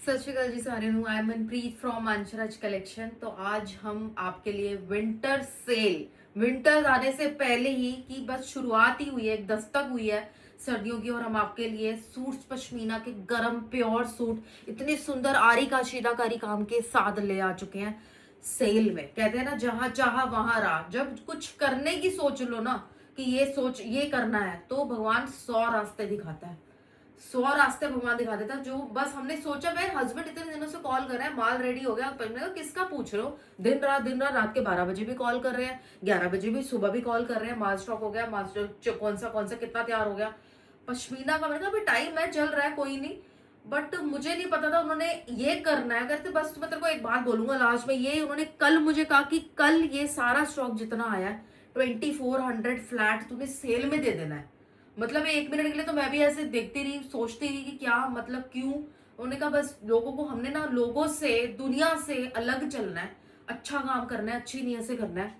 सत श्री अकाल जी सारे ਨੂੰ। I am Manpreet from Anshraj collection. तो आज हम आपके लिए विंटर सेल, विंटर आने से पहले ही की बस शुरुआत ही हुई है, एक दस्तक हुई है सर्दियों की। और हम आपके लिए सूट्स पश्मीना के गरम प्योर सूट इतनी सुंदर आरी का शीदाकारी काम के साथ ले आ चुके हैं सेल में। कहते हैं ना, जहां चाहा वहां राह। जब कुछ करने की सोच लो ना कि ये करना है, तो भगवान 100 रास्ते दिखाता है। 100 रास्ते भगवान दिखा देता। जो बस हमने सोचा, मेरे हस्बैंड इतने दिनों से कॉल कर रहे हैं, माल रेडी हो गया। मैंने कहा किसका पूछ रहे हो, दिन रात रात के 12 बजे भी कॉल कर रहे हैं, 11 बजे भी, सुबह भी कॉल कर रहे हैं। माल स्टॉक हो गया, माल स्टॉक कौन सा कितना तैयार हो गया पश्मीना का। मैंने कहा अभी टाइम है, चल रहा है, कोई नहीं। बट मुझे नहीं पता था उन्होंने ये करना है। कहते बस मैं तेरे को एक बात बोलूंगा लास्ट में, ये उन्होंने कल मुझे कहा कि कल ये सारा स्टॉक जितना आया है 2400 फ्लैट तूने सेल में दे देना है। मतलब 1 मिनट के लिए तो मैं भी ऐसे देखती रही, सोचती रही कि क्या मतलब, क्यों। उन्होंने कहा बस लोगों को, हमने ना लोगों से, दुनिया से अलग चलना है, अच्छा काम करना है, अच्छी नीयत से करना है।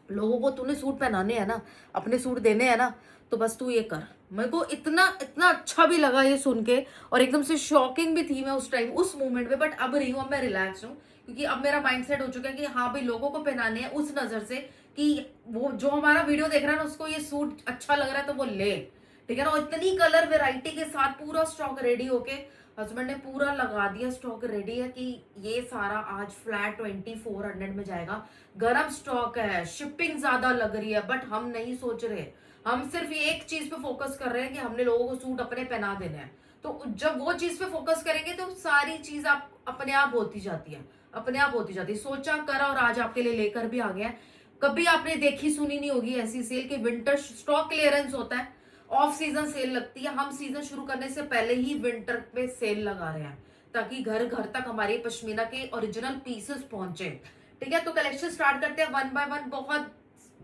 लोगों को तूने सूट पहनाने हैं ना, अपने सूट देने हैं ना, तो बस तू ये कर। मेरे को इतना इतना अच्छा भी लगा ये सुन के, और एकदम से शॉकिंग भी थी मैं उस टाइम, उस मोमेंट पे। बट अब रही हूँ, अब मैं रिलैक्स हूँ, क्योंकि अब मेरा माइंड सेट हो चुका है कि हाँ भाई, लोगों को पहनाने हैं उस नजर से कि वो जो हमारा वीडियो देख रहा है ना, उसको ये सूट अच्छा लग रहा है तो वो ले। ठीक है ना। और इतनी कलर वेराइटी के साथ पूरा स्टॉक रेडी होके हस्बैंड ने पूरा लगा दिया, स्टॉक रेडी है कि ये सारा आज फ्लैट 2400 में जाएगा। गरम स्टॉक है, शिपिंग ज्यादा लग रही है, बट हम नहीं सोच रहे। हम सिर्फ ये एक चीज पे फोकस कर रहे हैं कि हमने लोगों को सूट अपने पहना देने हैं। तो जब वो चीज पे फोकस करेंगे तो सारी चीज आप अपने आप होती जाती है, अपने आप होती जाती है। सोचा करा और आज आपके लिए लेकर भी आ गया है। कभी आपने देखी सुनी नहीं होगी ऐसी सेल कि विंटर स्टॉक क्लियरेंस होता है, ऑफ सीजन सेल लगती है। हम सीजन शुरू करने से पहले ही विंटर पे सेल लगा रहे हैं, ताकि घर घर तक हमारे पश्मीना के ओरिजिनल पीसेस पहुंचे। ठीक है, तो कलेक्शन स्टार्ट करते हैं वन बाय वन। बहुत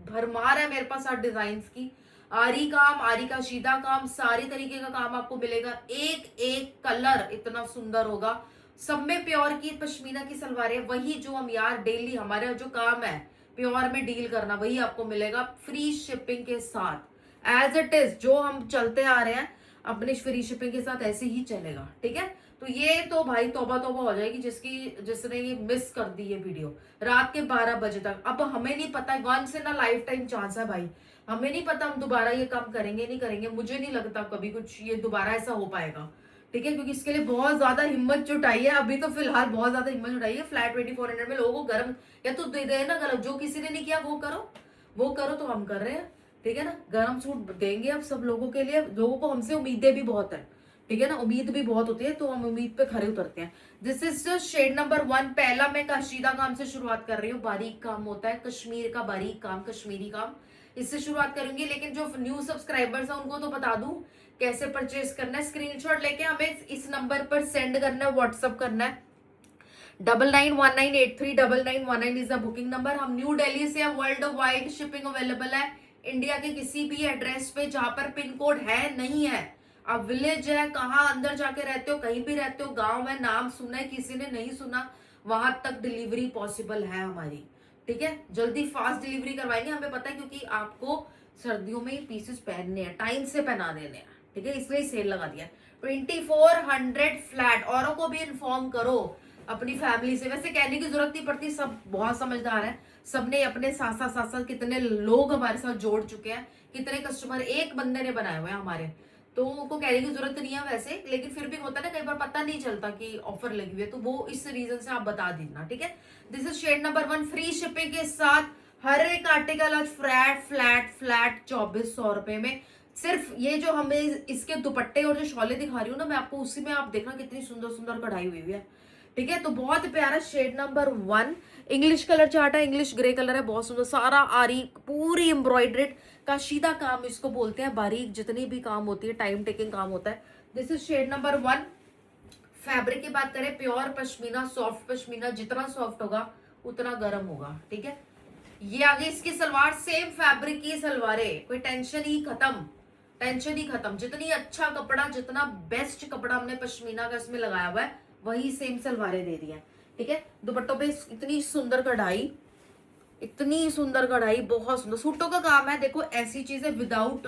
भरमार है मेरे पास आज डिजाइन की। आरी काम, आरी का शीदा काम, सारी तरीके का काम आपको मिलेगा। एक एक कलर इतना सुंदर होगा। सब में प्योर की पश्मीना की सलवारें, वही जो हम यार डेली हमारा जो काम है प्योर में डील करना, वही आपको मिलेगा फ्री शिपिंग के साथ। एज इट इज जो हम चलते आ रहे हैं अपनी फ्री शिपिंग के साथ, ऐसे ही चलेगा। ठीक है, तो ये तो भाई तौबा तौबा हो जाएगी जिसने ये मिस कर दी ये वीडियो रात के 12 बजे तक। अब हमें नहीं पता, once in a lifetime chance है भाई। हमें नहीं पता हम दोबारा ये काम करेंगे नहीं करेंगे। मुझे नहीं लगता कभी कुछ ये दोबारा ऐसा हो पाएगा। ठीक है, क्योंकि इसके लिए बहुत ज्यादा हिम्मत जुटाई है। अभी तो फिलहाल बहुत ज्यादा हिम्मत जुटाई है। फ्लैट 2400 में लोगों को गर्म, या तो दे देना गलत, जो किसी ने नहीं किया वो करो, वो करो, तो हम कर रहे हैं। ठीक है ना, गर्म सूट देंगे अब सब लोगों के लिए। लोगों को हमसे उम्मीदें भी बहुत है। ठीक है ना, उम्मीद भी बहुत होती है, तो हम उम्मीद पे खरे उतरते हैं। This is shade number 1। पहला मैं कशीदा काम से शुरुआत कर रही हूँ। बारीक काम होता है, कश्मीर का बारीक काम, कश्मीरी काम, इससे शुरुआत करूंगी। लेकिन जो न्यू सब्सक्राइबर्स हैं उनको तो बता दूं कैसे परचेज करना है। स्क्रीनशॉट लेके हमें इस नंबर पर सेंड करना है, व्हाट्सअप करना है। 9919839919 इज द बुकिंग नंबर। हम न्यू दिल्ली से, वर्ल्ड वाइड शिपिंग अवेलेबल है। इंडिया के किसी भी एड्रेस पे जहां पर पिन कोड है नहीं है, अब विलेज है, कहाँ अंदर जाके रहते हो, कहीं भी रहते हो, गांव में नाम सुना है किसी ने, नहीं सुना, वहां तक डिलीवरी पॉसिबल है हमारी। ठीक है, जल्दी फास्ट डिलीवरी करवाएंगे, हमें पता है, क्योंकि आपको सर्दियों में पीसेस पहनने हैं, टाइम से पहना देने हैं। ठीक है, इसलिए सेल लगा दिया। 2400 फ्लैट। औरों को भी इन्फॉर्म करो, अपनी फैमिली से। वैसे कहने की जरूरत नहीं पड़ती, सब बहुत समझदार है। सबने अपने साथ साथ कितने लोग हमारे साथ जोड़ चुके हैं, कितने कस्टमर एक बंदे ने बनाए हुए हैं हमारे, तो उनको कहने की जरूरत नहीं है वैसे। लेकिन फिर भी होता है ना, कई बार पता नहीं चलता कि ऑफर लगी हुई है, तो वो इस रीजन से आप बता देना। ठीक है, this is shade number 1, free shipping के साथ। हर एक आर्टिकल आज फ्लैट फ्लैट फ्लैट 2400 में। सिर्फ ये जो हमें इसके दुपट्टे और जो शॉले दिखा रही हूँ ना मैं आपको, उसी में आप देखना कितनी सुंदर सुंदर कढ़ाई हुई है। ठीक है, तो बहुत प्यारा shade number 1। English colour chart है, इंग्लिश ग्रे कलर है, बहुत सुंदर, सारा आरी पूरी एम्ब्रॉयड्रेड काशीदा काम इसको बोलते हैं। बारीक जितनी भी काम होती है, टाइम टेकिंग काम होता है। This is shade number 1। Fabric की बात करें, प्योर पश्मीना, सॉफ्ट पश्मीना, जितना सॉफ्ट होगा उतना गर्म होगा। ठीक है, ये आगे इसकी सलवार, सेम फैब्रिक की सलवारें, कोई टेंशन ही खत्म, टेंशन ही खत्म। जितनी अच्छा कपड़ा, जितना बेस्ट कपड़ा हमने पश्मीना का इसमें लगाया हुआ है, वही सेम सलवारें दे दी है। ठीक है, दुपट्टों पे इतनी सुंदर कढ़ाई, इतनी सुंदर कढ़ाई, बहुत सुंदर सूटों का काम है। देखो ऐसी चीजें विदाउट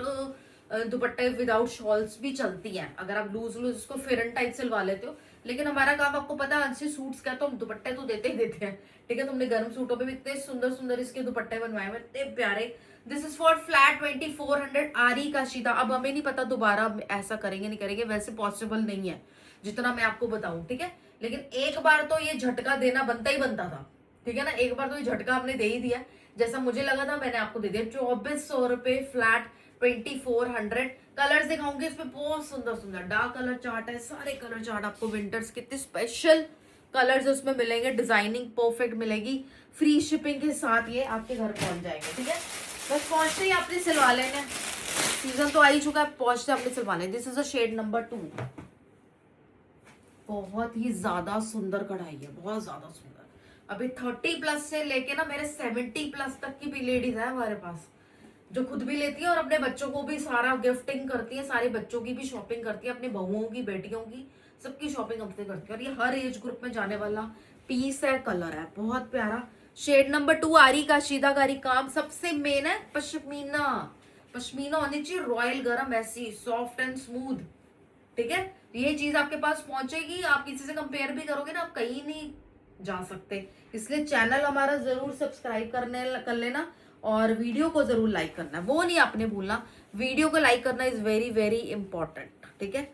दुपट्टे, विदाउट शॉल्स भी चलती हैं। अगर आप लूज लूज इसको फिरन टाइप सिलवा लेते हो, लेकिन हमारा काम आपको पता है अच्छे सूट्स का, तो हम दुपट्टे तो देते ही देते हैं। ठीक है, तुमने गर्म सूटों पे भी इतने सुंदर सुंदर इसके दुपट्टे बनवाए हुए, इतने प्यारे। दिस इज फॉर फ्लैट 2400 आरी का शीदा। अब हमें नहीं पता दोबारा ऐसा करेंगे नहीं करेंगे, वैसे पॉसिबल नहीं है जितना मैं आपको बताऊं। ठीक है, लेकिन एक बार तो ये झटका देना बनता ही बनता था। ठीक है ना, एक बार तो ये झटका हमने दे ही दिया, जैसा मुझे लगा था मैंने आपको दे दिया। 2400 रुपए फ्लैट 2400। कलर्स दिखाऊंगी इसमें, बहुत सुंदर सुंदर डार्क कलर चार्ट है, सारे कलर चार्ट आपको विंटर्स कितने स्पेशल कलर्स उसमें मिलेंगे, डिजाइनिंग परफेक्ट मिलेगी, फ्री शिपिंग के साथ ये आपके घर पहुंच जाएंगे। ठीक है, बस पहुंचते ही आपने सिलवा लेने, सीजन तो आ ही चुका है, पहुंचते आपने सिलवा लेने। This is a shade number 2, बहुत ही ज्यादा सुंदर कढ़ाई है, बहुत ज्यादा सुंदर। अभी 30 प्लस से लेके ना मेरे 70 प्लस तक की भी लेडीज है हमारे पास, जो खुद भी लेती है और अपने बच्चों को भी सारा गिफ्टिंग करती है, सारे बच्चों की भी शॉपिंग करती है, अपने बहुओं की, बेटियों की, सबकी शॉपिंग हमसे करती है। और ये हर एज ग्रुप में जाने वाला पीस है, कलर है, बहुत प्यारा। शेड नंबर 2 आरी का शीदाकारी काम। सबसे मेन है पश्मीना, पश्मीना होनी चाहिए रॉयल गरम, ऐसी सॉफ्ट एंड स्मूथ। ठीक है, ये चीज आपके पास पहुंचेगी, आप किसी से कंपेयर भी करोगे ना, आप कहीं नहीं जा सकते। इसलिए चैनल हमारा जरूर सब्सक्राइब कर लेना और वीडियो को जरूर लाइक करना, वो नहीं आपने भूलना, वीडियो को लाइक करना इज वेरी वेरी इंपॉर्टेंट। ठीक है,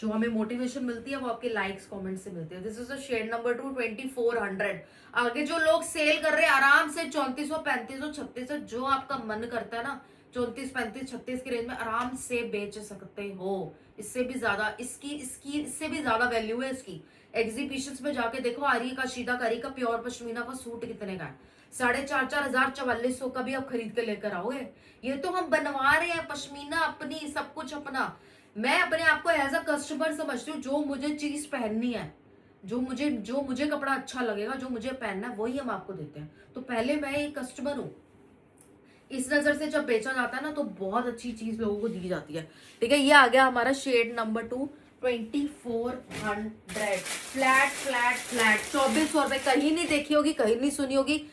जो हमें मोटिवेशन मिलती है वो आपके लाइक्स कमेंट से मिलती है। This is a shade number 2 2400। आगे जो लोग सेल कर रहे हैं आराम से 3400 3500 3600, जो आपका मन करता है ना 34 35 36 की रेंज में आराम से बेच सकते हो। इससे भी ज्यादा इसकी इसकी इससे भी ज्यादा वैल्यू है इसकी। एग्जीबिशंस में जाके देखो, आरी का शीदाकारी का प्योर पश्मीना का सूट कितने का है, 4,500 4400 का भी आप खरीद के लेकर आओगे। ये तो हम बनवा रहे हैं पश्मीना अपनी, सब कुछ अपना। मैं अपने आप को एज अ कस्टमर समझती हूँ, जो मुझे चीज पहननी है, जो मुझे कपड़ा अच्छा लगेगा, जो मुझे पहनना है वही हम आपको देते हैं। तो पहले मैं एक कस्टमर हूँ, इस नजर से जब बेचा जाता है ना तो बहुत अच्छी चीज लोगों को दी जाती है। ठीक है, ये आ गया हमारा shade number 2 2400 flat flat flat 2400 रुपए। कहीं नहीं देखी होगी, कहीं नहीं सुनी होगी,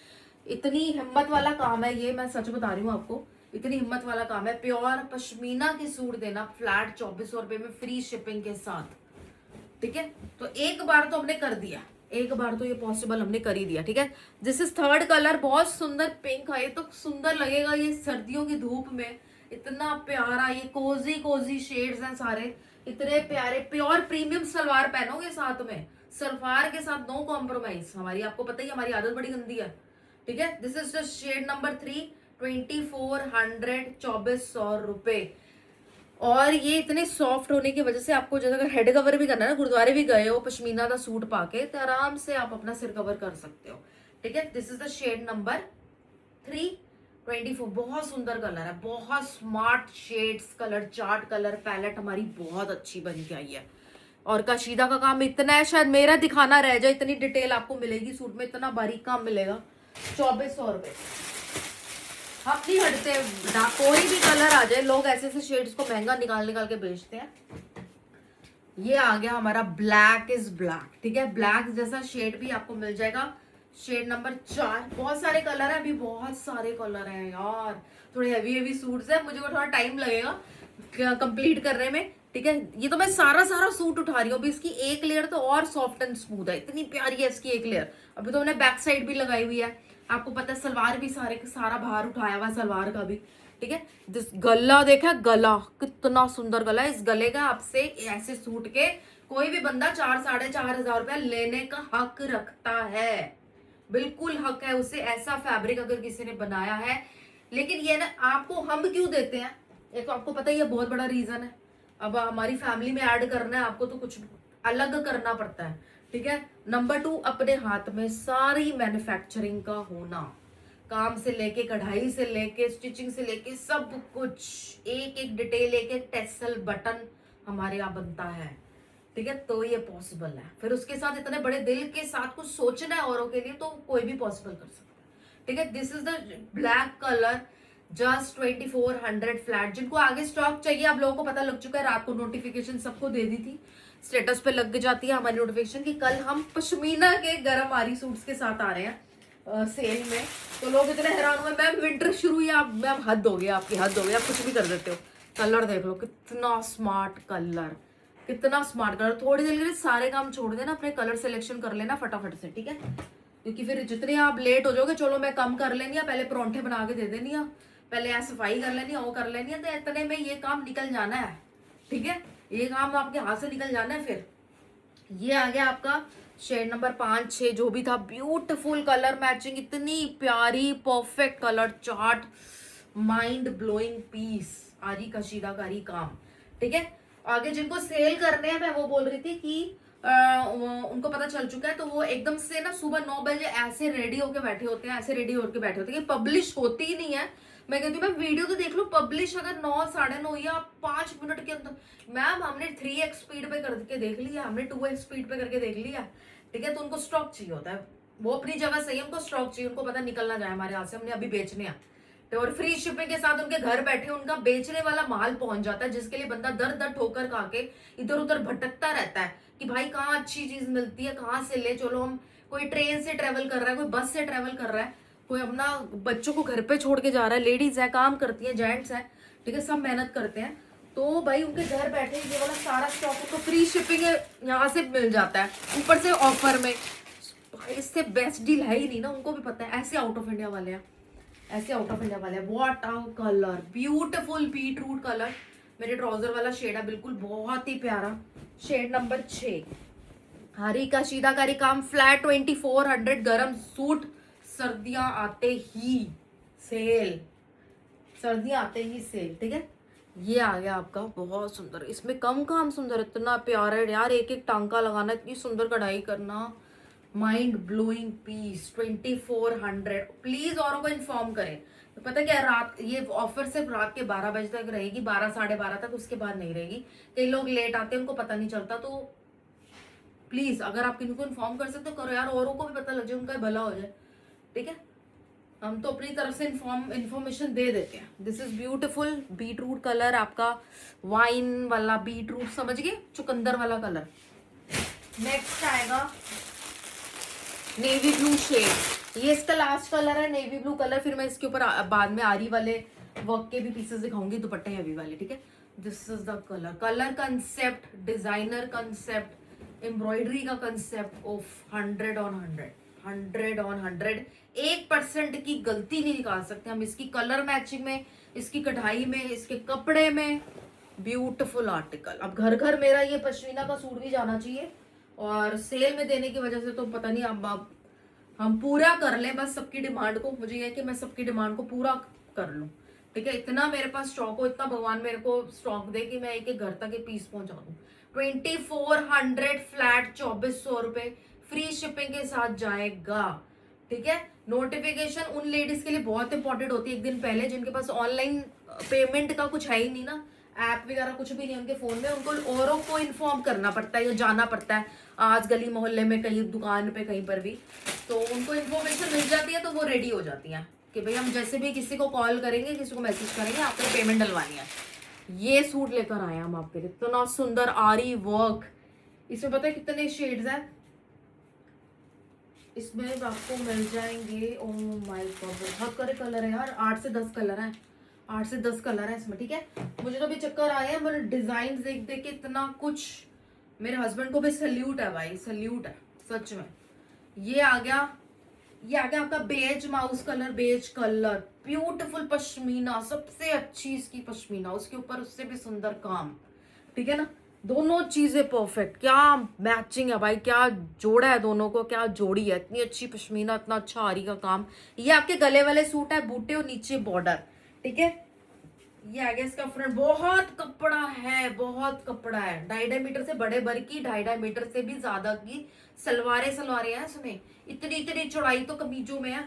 इतनी हिम्मत वाला काम है ये, मैं सच बता रही हूँ आपको, इतनी हिम्मत वाला काम है। प्योर पश्मीना के सूट देना फ्लैट 2400 रुपए में, फ्री शिपिंग के साथ। ठीक है, तो एक बार तो हमने कर दिया, एक बार तो ये पॉसिबल हमने कर ही दिया। ठीक है, दिस इज थर्ड कलर, बहुत सुंदर पिंक है, ये तो सुंदर लगेगा ये सर्दियों की धूप में, इतना प्यारा। ये कोजी कोजी शेड्स हैं सारे, इतने प्यारे। प्योर प्रीमियम सलवार पहनोगे साथ में, सलवार के साथ नो कॉम्प्रोमाइज। हमारी आपको पता ही हमारी आदत बड़ी गंदी है। ठीक है, this is just shade number 3 2400 2400 रुपए। और ये इतने सॉफ्ट होने की वजह से आपको जैसे अगर हेड कवर भी करना है ना, गुरुद्वारे भी गए हो पश्मीना का सूट पाके, तो आराम से आप अपना सिर कवर कर सकते हो। ठीक है, this is the shade number 3 24। बहुत सुंदर कलर है, बहुत smart shades, colour chart, colour palette हमारी बहुत अच्छी बन के आई है। और कशीदा का काम इतना है, शायद मेरा दिखाना रह जाए, इतनी डिटेल आपको मिलेगी सूट में, इतना बारीक काम मिलेगा। 2400 रुपए, हम नहीं हटते, कोई भी कलर आ जाए, लोग ऐसे ऐसे शेड्स को महंगा निकाल निकाल के बेचते हैं। ये आ गया हमारा ब्लैक इज ब्लैक। ठीक है, ब्लैक जैसा शेड भी आपको मिल जाएगा, शेड नंबर 4। बहुत सारे कलर है, अभी बहुत सारे कलर हैं यार, थोड़े हैवी हैवी सूट्स है, मुझे को थोड़ा टाइम लगेगा कंप्लीट करने में। ठीक है, ये तो मैं सारा सारा सूट उठा रही हूँ, अभी इसकी एक लेयर तो और सॉफ्ट एंड स्मूथ है, इतनी प्यारी है इसकी एक लेयर। अभी तो मैंने बैक साइड भी लगाई हुई है, आपको पता है सलवार भी सारा बाहर उठाया हुआ सलवार का भी। ठीक है, जिस गला देखा, गला कितना सुंदर गला है, इस गले का आपसे ऐसे सूट के कोई भी बंदा 4-4,500 रुपया लेने का हक रखता है, बिल्कुल हक है उसे, ऐसा फैब्रिक अगर किसी ने बनाया है। लेकिन ये ना आपको हम क्यों देते हैं, ये तो आपको पता ही है, बहुत बड़ा रीजन है। अब हमारी फैमिली में ऐड करना है आपको तो कुछ अलग करना पड़ता है। ठीक है, नंबर 2 अपने हाथ में सारी मैन्युफैक्चरिंग का होना, काम से लेके कढ़ाई से लेके स्टिचिंग से लेके सब कुछ, एक एक डिटेल, एक एक टेसल बटन हमारे यहाँ बनता है। ठीक है, तो ये पॉसिबल है। फिर उसके साथ इतने बड़े दिल के साथ कुछ सोचना है औरों के लिए, तो कोई भी पॉसिबल कर सकता है। ठीक है, this is the black colour, just 2400 flat. जिनको आगे स्टॉक चाहिए, आप लोगों को पता लग चुका है, रात को नोटिफिकेशन सबको दे दी थी, स्टेटस पे लग जाती है हमारी नोटिफिकेशन कि कल हम पश्मीना के गरम आरी सूट्स के साथ आ रहे हैं सेल में। तो लोग इतने हैरान हुए, मैम विंटर शुरू हुई, आप मैम हद हो गया, आपकी हद हो गई, आप कुछ भी कर देते हो। कलर देख लो, कितना स्मार्ट कलर, कितना स्मार्ट कलर। थोड़ी देर के लिए सारे काम छोड़ देना, अपने कलर सिलेक्शन कर लेना फटाफट से, ठीक है, क्योंकि फिर जितने आप लेट हो जाओगे, चलो मैं कम कर लेनी है, पहले परोंठे बना के दे देनी है, पहले यहाँ सफाई कर लेनी है, वो कर लेनी है, तो इतने में ये काम निकल जाना है, ठीक है, ये काम आपके हाथ से निकल जाना है। फिर ये आ गया आपका शेड नंबर 5, 6 जो भी था, ब्यूटीफुल कलर मैचिंग, इतनी प्यारी perfect colour chart, mind blowing piece, आरी कशीदाकारी काम, ठीक है। आगे जिनको सेल करने हैं, मैं वो बोल रही थी कि उनको पता चल चुका है, तो वो एकदम से ना सुबह 9 बजे ऐसे रेडी होके बैठे होते हैं, ऐसे रेडी होके बैठे होते हैं कि पब्लिश होती ही नहीं है। मैं कहती हूँ मैम वीडियो तो देख लो, पब्लिश अगर 9, 9:30 या 5 मिनट के अंदर, मैम हमने 3x स्पीड पे करके देख लिया, हमने 2x स्पीड पे करके देख लिया, ठीक है। तो उनको स्टॉक चाहिए होता है, वो अपनी जगह सही है, उनको स्टॉक चाहिए, उनको पता निकल ना जाए हमारे हाथ से, हमने अभी बेचने हैं। तो और फ्री शिपिंग के साथ उनके घर बैठे उनका बेचने वाला माल पहुंच जाता है, जिसके लिए बंदा दर दर ठोकर खा के इधर उधर भटकता रहता है कि भाई कहाँ अच्छी चीज मिलती है, कहाँ से ले चलो हम। कोई ट्रेन से ट्रेवल कर रहा है, कोई बस से ट्रेवल कर रहा है, कोई अपना बच्चों को घर पे छोड़ के जा रहा है, लेडीज है, काम करती है, जेंट्स है, ठीक है, सब मेहनत करते हैं। तो भाई उनके घर बैठे ये वाला सारा स्टॉक उनको फ्री शिपिंग यहाँ से मिल जाता है, ऊपर से ऑफर में। भाई इससे बेस्ट डील है ही नहीं ना, उनको भी पता है, ऐसे आउट ऑफ इंडिया वाले हैं, ऐसे आउट ऑफ इंडिया वाले हैं। What a colour, beautiful beetroot colour, मेरे ट्राउजर वाला शेड है, बिल्कुल बहुत ही प्यारा, शेड नंबर 6, हरी का शीदाकारी काम, फ्लैट 2400, गरम सूट, सर्दियां आते ही सेल, सर्दियां आते ही सेल, ठीक है। ये आ गया आपका बहुत सुंदर, इसमें कम काम सुंदर, इतना प्यारा है यार, एक एक टांका लगाना, इतनी सुंदर कढ़ाई करना, माइंड ब्लोइंग पीस, 2400। प्लीज औरों को इन्फॉर्म करें। तो पता क्या, रात ये ऑफर सिर्फ रात के 12 बजे तक रहेगी, 12, 12:30 तक, उसके बाद नहीं रहेगी। कई लोग लेट आते हैं, उनको पता नहीं चलता, तो प्लीज अगर आप किसी को इन्फॉर्म कर सकते हो करो यार, औरों को भी पता लग जाए, उनका भला हो जाए, ठीक है। हम तो अपनी तरफ से इन्फॉर्मेशन दे देते हैं। This is beautiful beetroot colour, आपका वाइन वाला बीटरूट, समझ गए, चुकंदर वाला कलर। नेक्स्ट आएगा नेवी ब्लू शेड, ये इसका लास्ट कलर है, नेवी ब्लू कलर। फिर मैं इसके ऊपर बाद में आरी वाले वर्क के भी पीसेस दिखाऊंगी, दुपट्टे हैवी वाले, ठीक है। This is the colour, colour concept, designer concept, embroidery का कंसेप्ट, ऑफ 100 on 100, 100 on 100, 1% की गलती नहीं निकाल सकते हम इसकी कलर मैचिंग में, इसकी कढ़ाई में, इसके कपड़े में। Beautiful article. अब घर घर मेरा ये पश्मीना का सूट भी जाना चाहिए, और सेल में देने की वजह से तो पता नहीं, अब हम पूरा कर लें बस सबकी डिमांड को। मुझे यह कि मैं सबकी डिमांड को पूरा कर लूं, ठीक है। इतना मेरे पास स्टॉक हो, इतना भगवान मेरे को स्टॉक दे कि मैं एक एक घर तक के पीस पहुंचा दूं। 2400 फ्लैट, 2400 रुपए, फ्री शिपिंग के साथ जाएगा, ठीक है। नोटिफिकेशन उन लेडीज के लिए बहुत इंपॉर्टेंट होती है, एक दिन पहले, जिनके पास ऑनलाइन पेमेंट का कुछ है ही नहीं ना, ऐप वगैरह कुछ भी नहीं उनके फोन में, उनको औरों को इन्फॉर्म करना पड़ता है या जाना पड़ता है, आज गली मोहल्ले में कहीं दुकान पे कहीं पर भी, तो उनको इन्फॉर्मेशन मिल जाती है, तो वो रेडी हो जाती हैं कि भाई हम जैसे भी किसी को कॉल करेंगे, किसी को मैसेज करेंगे, आपने पेमेंट डलवानी है। ये सूट लेकर आए हम आपके लिए, इतना सुंदर आरी वर्क, इसमें पता है कितने शेड्स हैं, इसमें आपको मिल जाएंगे, ओ माय गॉड बहुत सारे कलर है यार, 8 से 10 कलर हैं, 8 से 10 कलर है इसमें, ठीक है। मुझे तो अभी चक्कर आए हैं, मैंने डिजाइन देख देख के इतना कुछ, मेरे हस्बैंड को भी सल्यूट है भाई, सल्यूट है सच में। ये आ गया आपका beige mouse colour, beige colour, beautiful pashmina, सबसे अच्छी इसकी पश्मीना, उसके ऊपर उससे भी सुंदर काम, ठीक है ना। दोनों चीजें परफेक्ट, क्या मैचिंग है भाई, क्या जोड़ा है दोनों को, क्या जोड़ी है, इतनी अच्छी पश्मीना, इतना अच्छा आरी का काम। ये आपके गले वाले सूट है, बूटे और नीचे बॉर्डर, ठीक है। ये आ गया इसका फ्रंट, बहुत कपड़ा है, बहुत कपड़ा है, 2.5 मीटर से बड़े भर की, 2.5 मीटर से भी ज्यादा की सलवारें हैं इसमें, इतनी चौड़ाई तो कमीजों में है,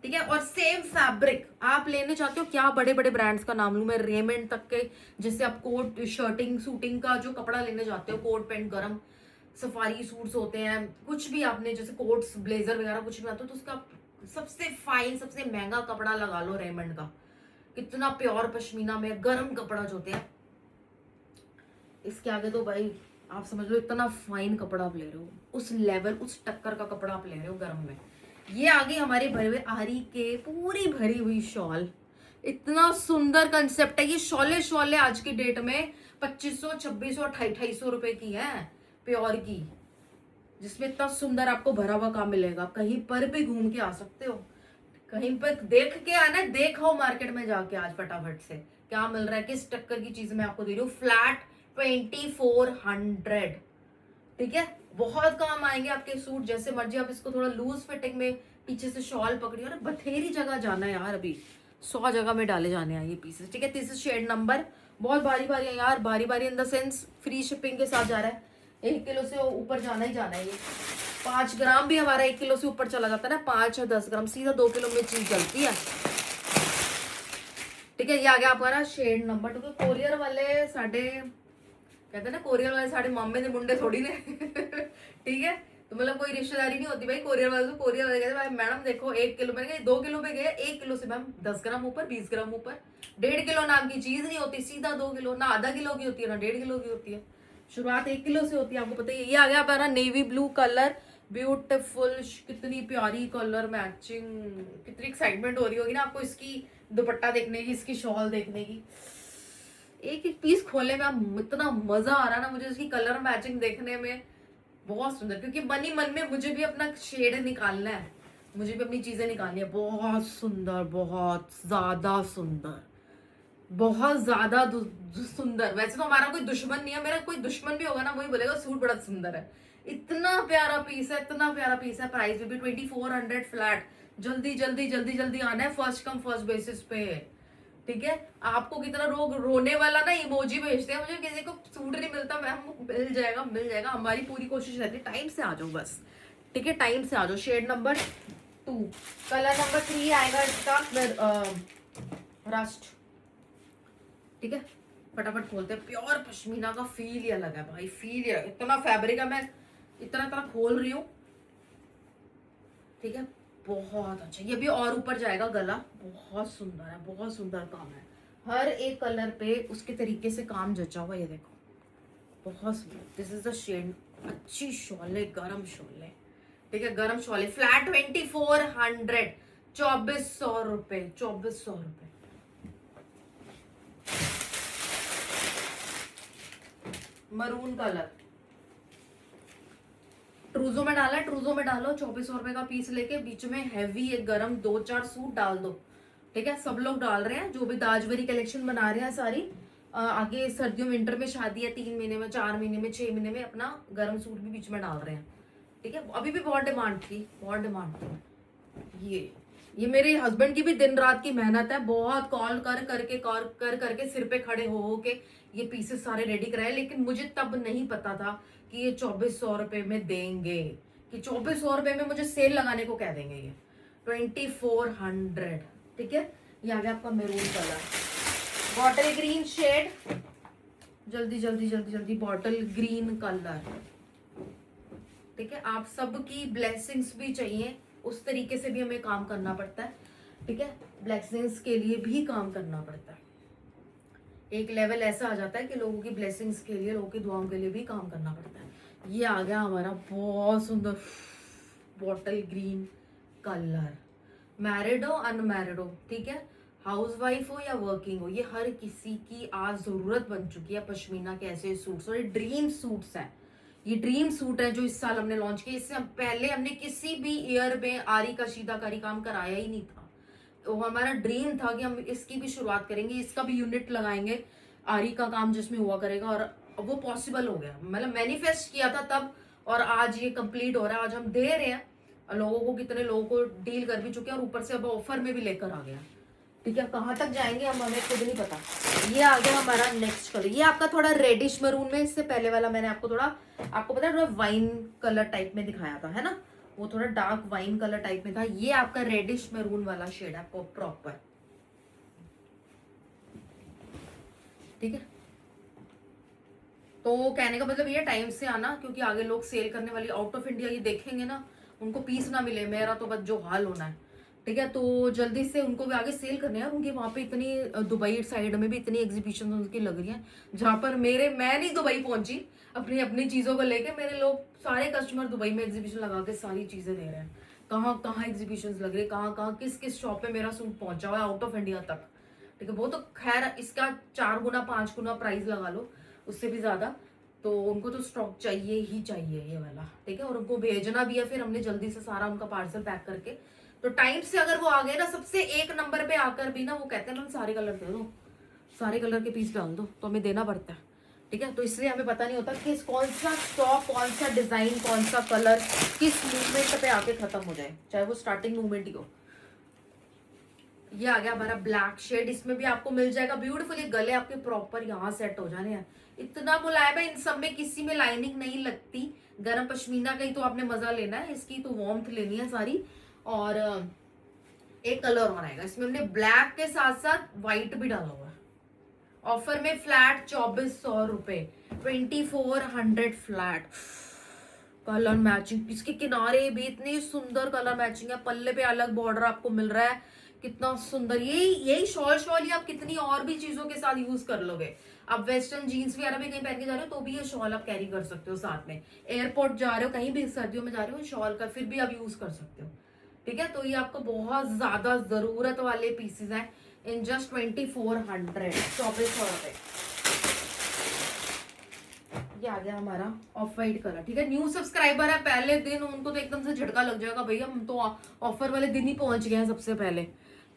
ठीक है। और सेम फैब्रिक आप लेने चाहते हो, क्या बड़े बड़े ब्रांड्स का नाम लूं मैं, रेमंड तक के, जैसे आप कोट शर्टिंग सूटिंग का जो कपड़ा लेने जाते हो, कोट पैंट गरम सफारी सूट्स होते हैं, कुछ भी आपने जैसे कोट्स ब्लेजर वगैरह कुछ भी आता हो, तो उसका सबसे फाइन सबसे महंगा कपड़ा लगा लो रेमंड का, कितना प्योर पश्मीना में गर्म कपड़ा जो होते हैं, इसके आगे तो भाई आप समझ लो इतना फाइन कपड़ा आप ले रहे हो, उस लेवल उस टक्कर का कपड़ा आप ले रहे हो गर्म में। ये आ गई हमारे भरे हुए आरी के पूरी भरी हुई शॉल, इतना सुंदर कंसेप्ट है ये, शॉले आज की डेट में 2500, 2600, 2800 रुपए की है प्योर की, जिसमें इतना सुंदर आपको भरा हुआ काम मिलेगा। कहीं पर भी घूम के आ सकते हो, कहीं पर देख के आना है, देखो मार्केट में जाके आज फटाफट से क्या मिल रहा है, किस टक्कर की चीज मैं आपको दे रही हूँ। फ्लैट 2400, ठीक है। बहुत काम आएंगे आपके सूट, जैसे मर्जी आप इसको थोड़ा लूज फिटिंग में पीछे से शॉल पकड़िए। अरे बथेरी जगह जाना है यार, अभी 100 जगह में डाले जाने हैं ये पीसेस, ठीक है। दिस इज शेड नंबर, बहुत बारी बारी है यार, बारी बारी in the sense free shipping के साथ जा रहा है। 1 किलो से ऊपर जाना ही जाना है ये। 5 ग्राम भी हमारा 1 किलो से ऊपर चला जाता है ना, 5 या 10 ग्राम सीधा 2 किलो में चीज जलती है, ठीक है। ये आ गया आपका ना शेड नंबर 2। कोरियर वाले साढ़े, कहते हैं ना कोरियर वाले साढ़े मामे ने मुंडे थोड़ी ने ठीक है। तो मतलब कोई रिश्तेदारी नहीं होती भाई कोरियर वाले। तो कोरियर वाले कहते भाई मैडम देखो 1 किलो में गए, 2 किलो में गए, 1 किलो से मैम 10 ग्राम ऊपर, 20 ग्राम ऊपर। 1.5 किलो नाम की चीज नहीं होती, सीधा 2 किलो, ना आधा किलो की होती है ना 1.5 किलो की होती है। शुरुआत 1 किलो से होती है, आपको पता ही है। ये आ गया हमारा नेवी ब्लू कलर, ब्यूटीफुल, कितनी प्यारी कलर मैचिंग, कितनी एक्साइटमेंट हो रही होगी ना आपको इसकी दुपट्टा देखने की, इसकी शॉल देखने की। एक एक पीस खोलने में आप इतना मजा आ रहा है ना मुझे इसकी कलर मैचिंग देखने में, बहुत सुंदर। क्योंकि मन ही मन में मुझे भी अपना शेड निकालना है, मुझे भी अपनी चीजें निकालनी है। बहुत सुंदर, बहुत ज्यादा सुंदर, बहुत ज्यादा सुंदर। वैसे तो हमारा कोई दुश्मन नहीं है, मेरा कोई दुश्मन भी होगा ना वही बोलेगा सूट बड़ा सुंदर है। इतना प्यारा पीस है, इतना प्यारा पीस है। प्राइस भी 2400 फ्लैट। जल्दी जल्दी जल्दी जल्दी आना है, फर्स्ट कम फर्स्ट बेसिस पे, ठीक है। आपको कितना लोग रोने वाला ना इमोजी भेजते हैं, मुझे किसी को सूट नहीं मिलता, मैम मिल जाएगा मिल जाएगा। हमारी पूरी कोशिश रहती है टाइम से आ जाओ बस, ठीक है, टाइम से आ जाओ। शेड नंबर 2, कलर नंबर 3 आएगा इसका रस्ट, ठीक है। फटाफट खोलते हैं। प्योर पश्मीना का फील ही अलग है भाई, फील ही अलग। इतना फैब्रिक है, मैं इतना इतना खोल रही हूँ, ठीक है। बहुत अच्छा, ये भी और ऊपर जाएगा गला, बहुत सुंदर है, बहुत सुंदर काम है। हर एक कलर पे उसके तरीके से काम जचा हुआ, ये देखो बहुत सुंदर। This is the shade. अच्छी शॉल है, गरम शॉल है, ठीक है, गरम शॉल है। फ्लैट 2400, 2400 रुपए, 2400 रुपए। मरून कलर, ट्रूजो में डाला है, ट्रूजो में डालो। 2400 रुपए का पीस लेके बीच में हैवी एक गरम 2-4 सूट डाल दो, ठीक है। सब लोग डाल रहे हैं, जो भी दाजवरी कलेक्शन बना रहे हैं सारी। आगे सर्दियों विंटर में शादी है, 3 महीने में, 4 महीने में, 6 महीने में अपना गर्म सूट भी बीच में डाल रहे हैं, ठीक है। अभी भी बहुत डिमांड थी, बहुत डिमांड थी। ये मेरे हस्बैंड की भी दिन रात की मेहनत है, बहुत कॉल कर करके सिर पे खड़े हो के ये पीसेस सारे रेडी कराए। लेकिन मुझे तब नहीं पता था कि ये 2400 रुपए में देंगे, कि 2400 रुपए में मुझे सेल लगाने को कह देंगे। ये 2400, ठीक है। ये आ गया आपका maroon colour, bottle green shade, जल्दी जल्दी जल्दी जल्दी, बॉटल ग्रीन कलर, ठीक है। आप सबकी ब्लेसिंग्स भी चाहिए, उस तरीके से भी हमें काम करना पड़ता है, ठीक है। ब्लेसिंग्स के लिए भी काम करना पड़ता है। एक लेवल ऐसा आ जाता है कि लोगों की ब्लेसिंग्स के लिए, लोगों की दुआओं के लिए भी काम करना पड़ता है। ये आ गया हमारा बहुत सुंदर बॉटल ग्रीन कलर। मैरिड हो अनमैरिड हो, ठीक है, हाउस वाइफ हो या वर्किंग हो, ये हर किसी की आज जरूरत बन चुकी है पश्मीना के ऐसे सूट्स। और ये ड्रीम सूट्स हैं, ये ड्रीम सूट है जो इस साल हमने लॉन्च किया। इससे पहले हमने किसी भी ईयर में आरी का शीदाकारी काम कराया ही नहीं था। तो हमारा ड्रीम था कि हम इसकी भी शुरुआत करेंगे, इसका भी यूनिट लगाएंगे, आरी का काम जिसमें हुआ करेगा। और वो पॉसिबल हो गया, मतलब मैनिफेस्ट किया था तब, और आज ये कंप्लीट हो रहा है। आज हम दे रहे हैं लोगों को, कितने लोगों को डील कर भी चुके हैं, और ऊपर से अब ऑफर में भी लेकर आ गया, ठीक है। कहाँ तक जाएंगे हम, हमें खुद नहीं पता। ये आ गया हमारा नेक्स्ट कलर, ये आपका थोड़ा रेडिश मरून में, इससे पहले वाला मैंने आपको थोड़ा, आपको पता है थोड़ा वाइन कलर टाइप में दिखाया था, है ना, वो थोड़ा डार्क वाइन कलर टाइप में था। ये आपका रेडिश मरून वाला शेड है आपको प्रॉपर, ठीक है। तो कहने का मतलब ये टाइम से आना, क्योंकि आगे लोग सेल करने वाली आउट ऑफ इंडिया ये देखेंगे ना, उनको पीस ना मिले, मेरा तो बस जो हाल होना है, ठीक है। तो जल्दी से उनको भी आगे सेल करने हैं, उनकी वहां पे इतनी दुबई साइड में भी इतनी एग्जीबिशन उनकी लग रही है, जहां पर मैं नहीं दुबई पहुंची अपनी अपनी चीजों को लेके, मेरे लोग सारे कस्टमर दुबई में एग्जीबिशन लगा के सारी चीजें दे रहे हैं। कहाँ कहाँ एग्जीबिशन लग रही है, कहाँ कहाँ किस किस शॉप पे मेरा सूट पहुंचा हुआ है आउट ऑफ इंडिया तक, ठीक है। वो तो खैर इसका 4 गुना 5 गुना प्राइस लगा लो, उससे भी ज्यादा। तो उनको तो स्टॉक चाहिए ही चाहिए ये वाला, ठीक है। और उनको भेजना भी है, फिर हमने जल्दी से सारा उनका पार्सल पैक करके, तो टाइम से अगर वो आ गए ना सबसे एक नंबर पे आकर भी ना, वो कहते हैं मैम सारे कलर दे दो, सारे कलर के पीस डाल दो, तो हमें देना पड़ता है, ठीक है। तो इसलिए हमें पता नहीं होता कि कौन सा स्टॉक, कौन सा डिजाइन, कौन सा कलर किस मूवमेंट पे आके खत्म हो जाए, चाहे वो स्टार्टिंग मूवमेंट ही हो। ये आ गया हमारा ब्लैक शेड, इसमें भी आपको मिल जाएगा ब्यूटीफुल। ये गले आपके प्रॉपर यहाँ सेट हो जाने हैं, इतना मुलायम है, इन सब में किसी में लाइनिंग नहीं लगती। गरम पश्मीना का ही तो आपने मजा लेना है, इसकी तो वार्मथ लेनी है सारी। और एक कलर और आएगा इसमें, हमने ब्लैक के साथ साथ व्हाइट भी डाला हुआ है। ऑफर में फ्लैट 2400 रुपए, 2400 फ्लैट। कलर मैचिंग, इसके किनारे भी इतनी सुंदर कलर मैचिंग है, पल्ले पे अलग बॉर्डर आपको मिल रहा है, कितना सुंदर। यही शॉल ही आप कितनी और भी चीजों के साथ यूज कर लोगे। आप वेस्टर्न जीन्स वगैरह भी कहीं पहन के जा रहे हो तो भी ये शॉल आप कैरी कर सकते हो साथ में। एयरपोर्ट जा रहे हो, कहीं भी सर्दियों में जा रहे हो, शॉल का फिर भी आप यूज कर सकते हो, ठीक है। तो ये आपको बहुत ज्यादा जरूरत वाले पीसेस हैं इन जस्ट 2400, 2400 रुपए। ये आ गया हमारा ऑफ वाइट कलर, ठीक है। न्यू सब्सक्राइबर है, पहले दिन उनको तो एकदम से झटका लग जाएगा, भैया हम तो ऑफर वाले दिन ही पहुंच गए हैं सबसे पहले,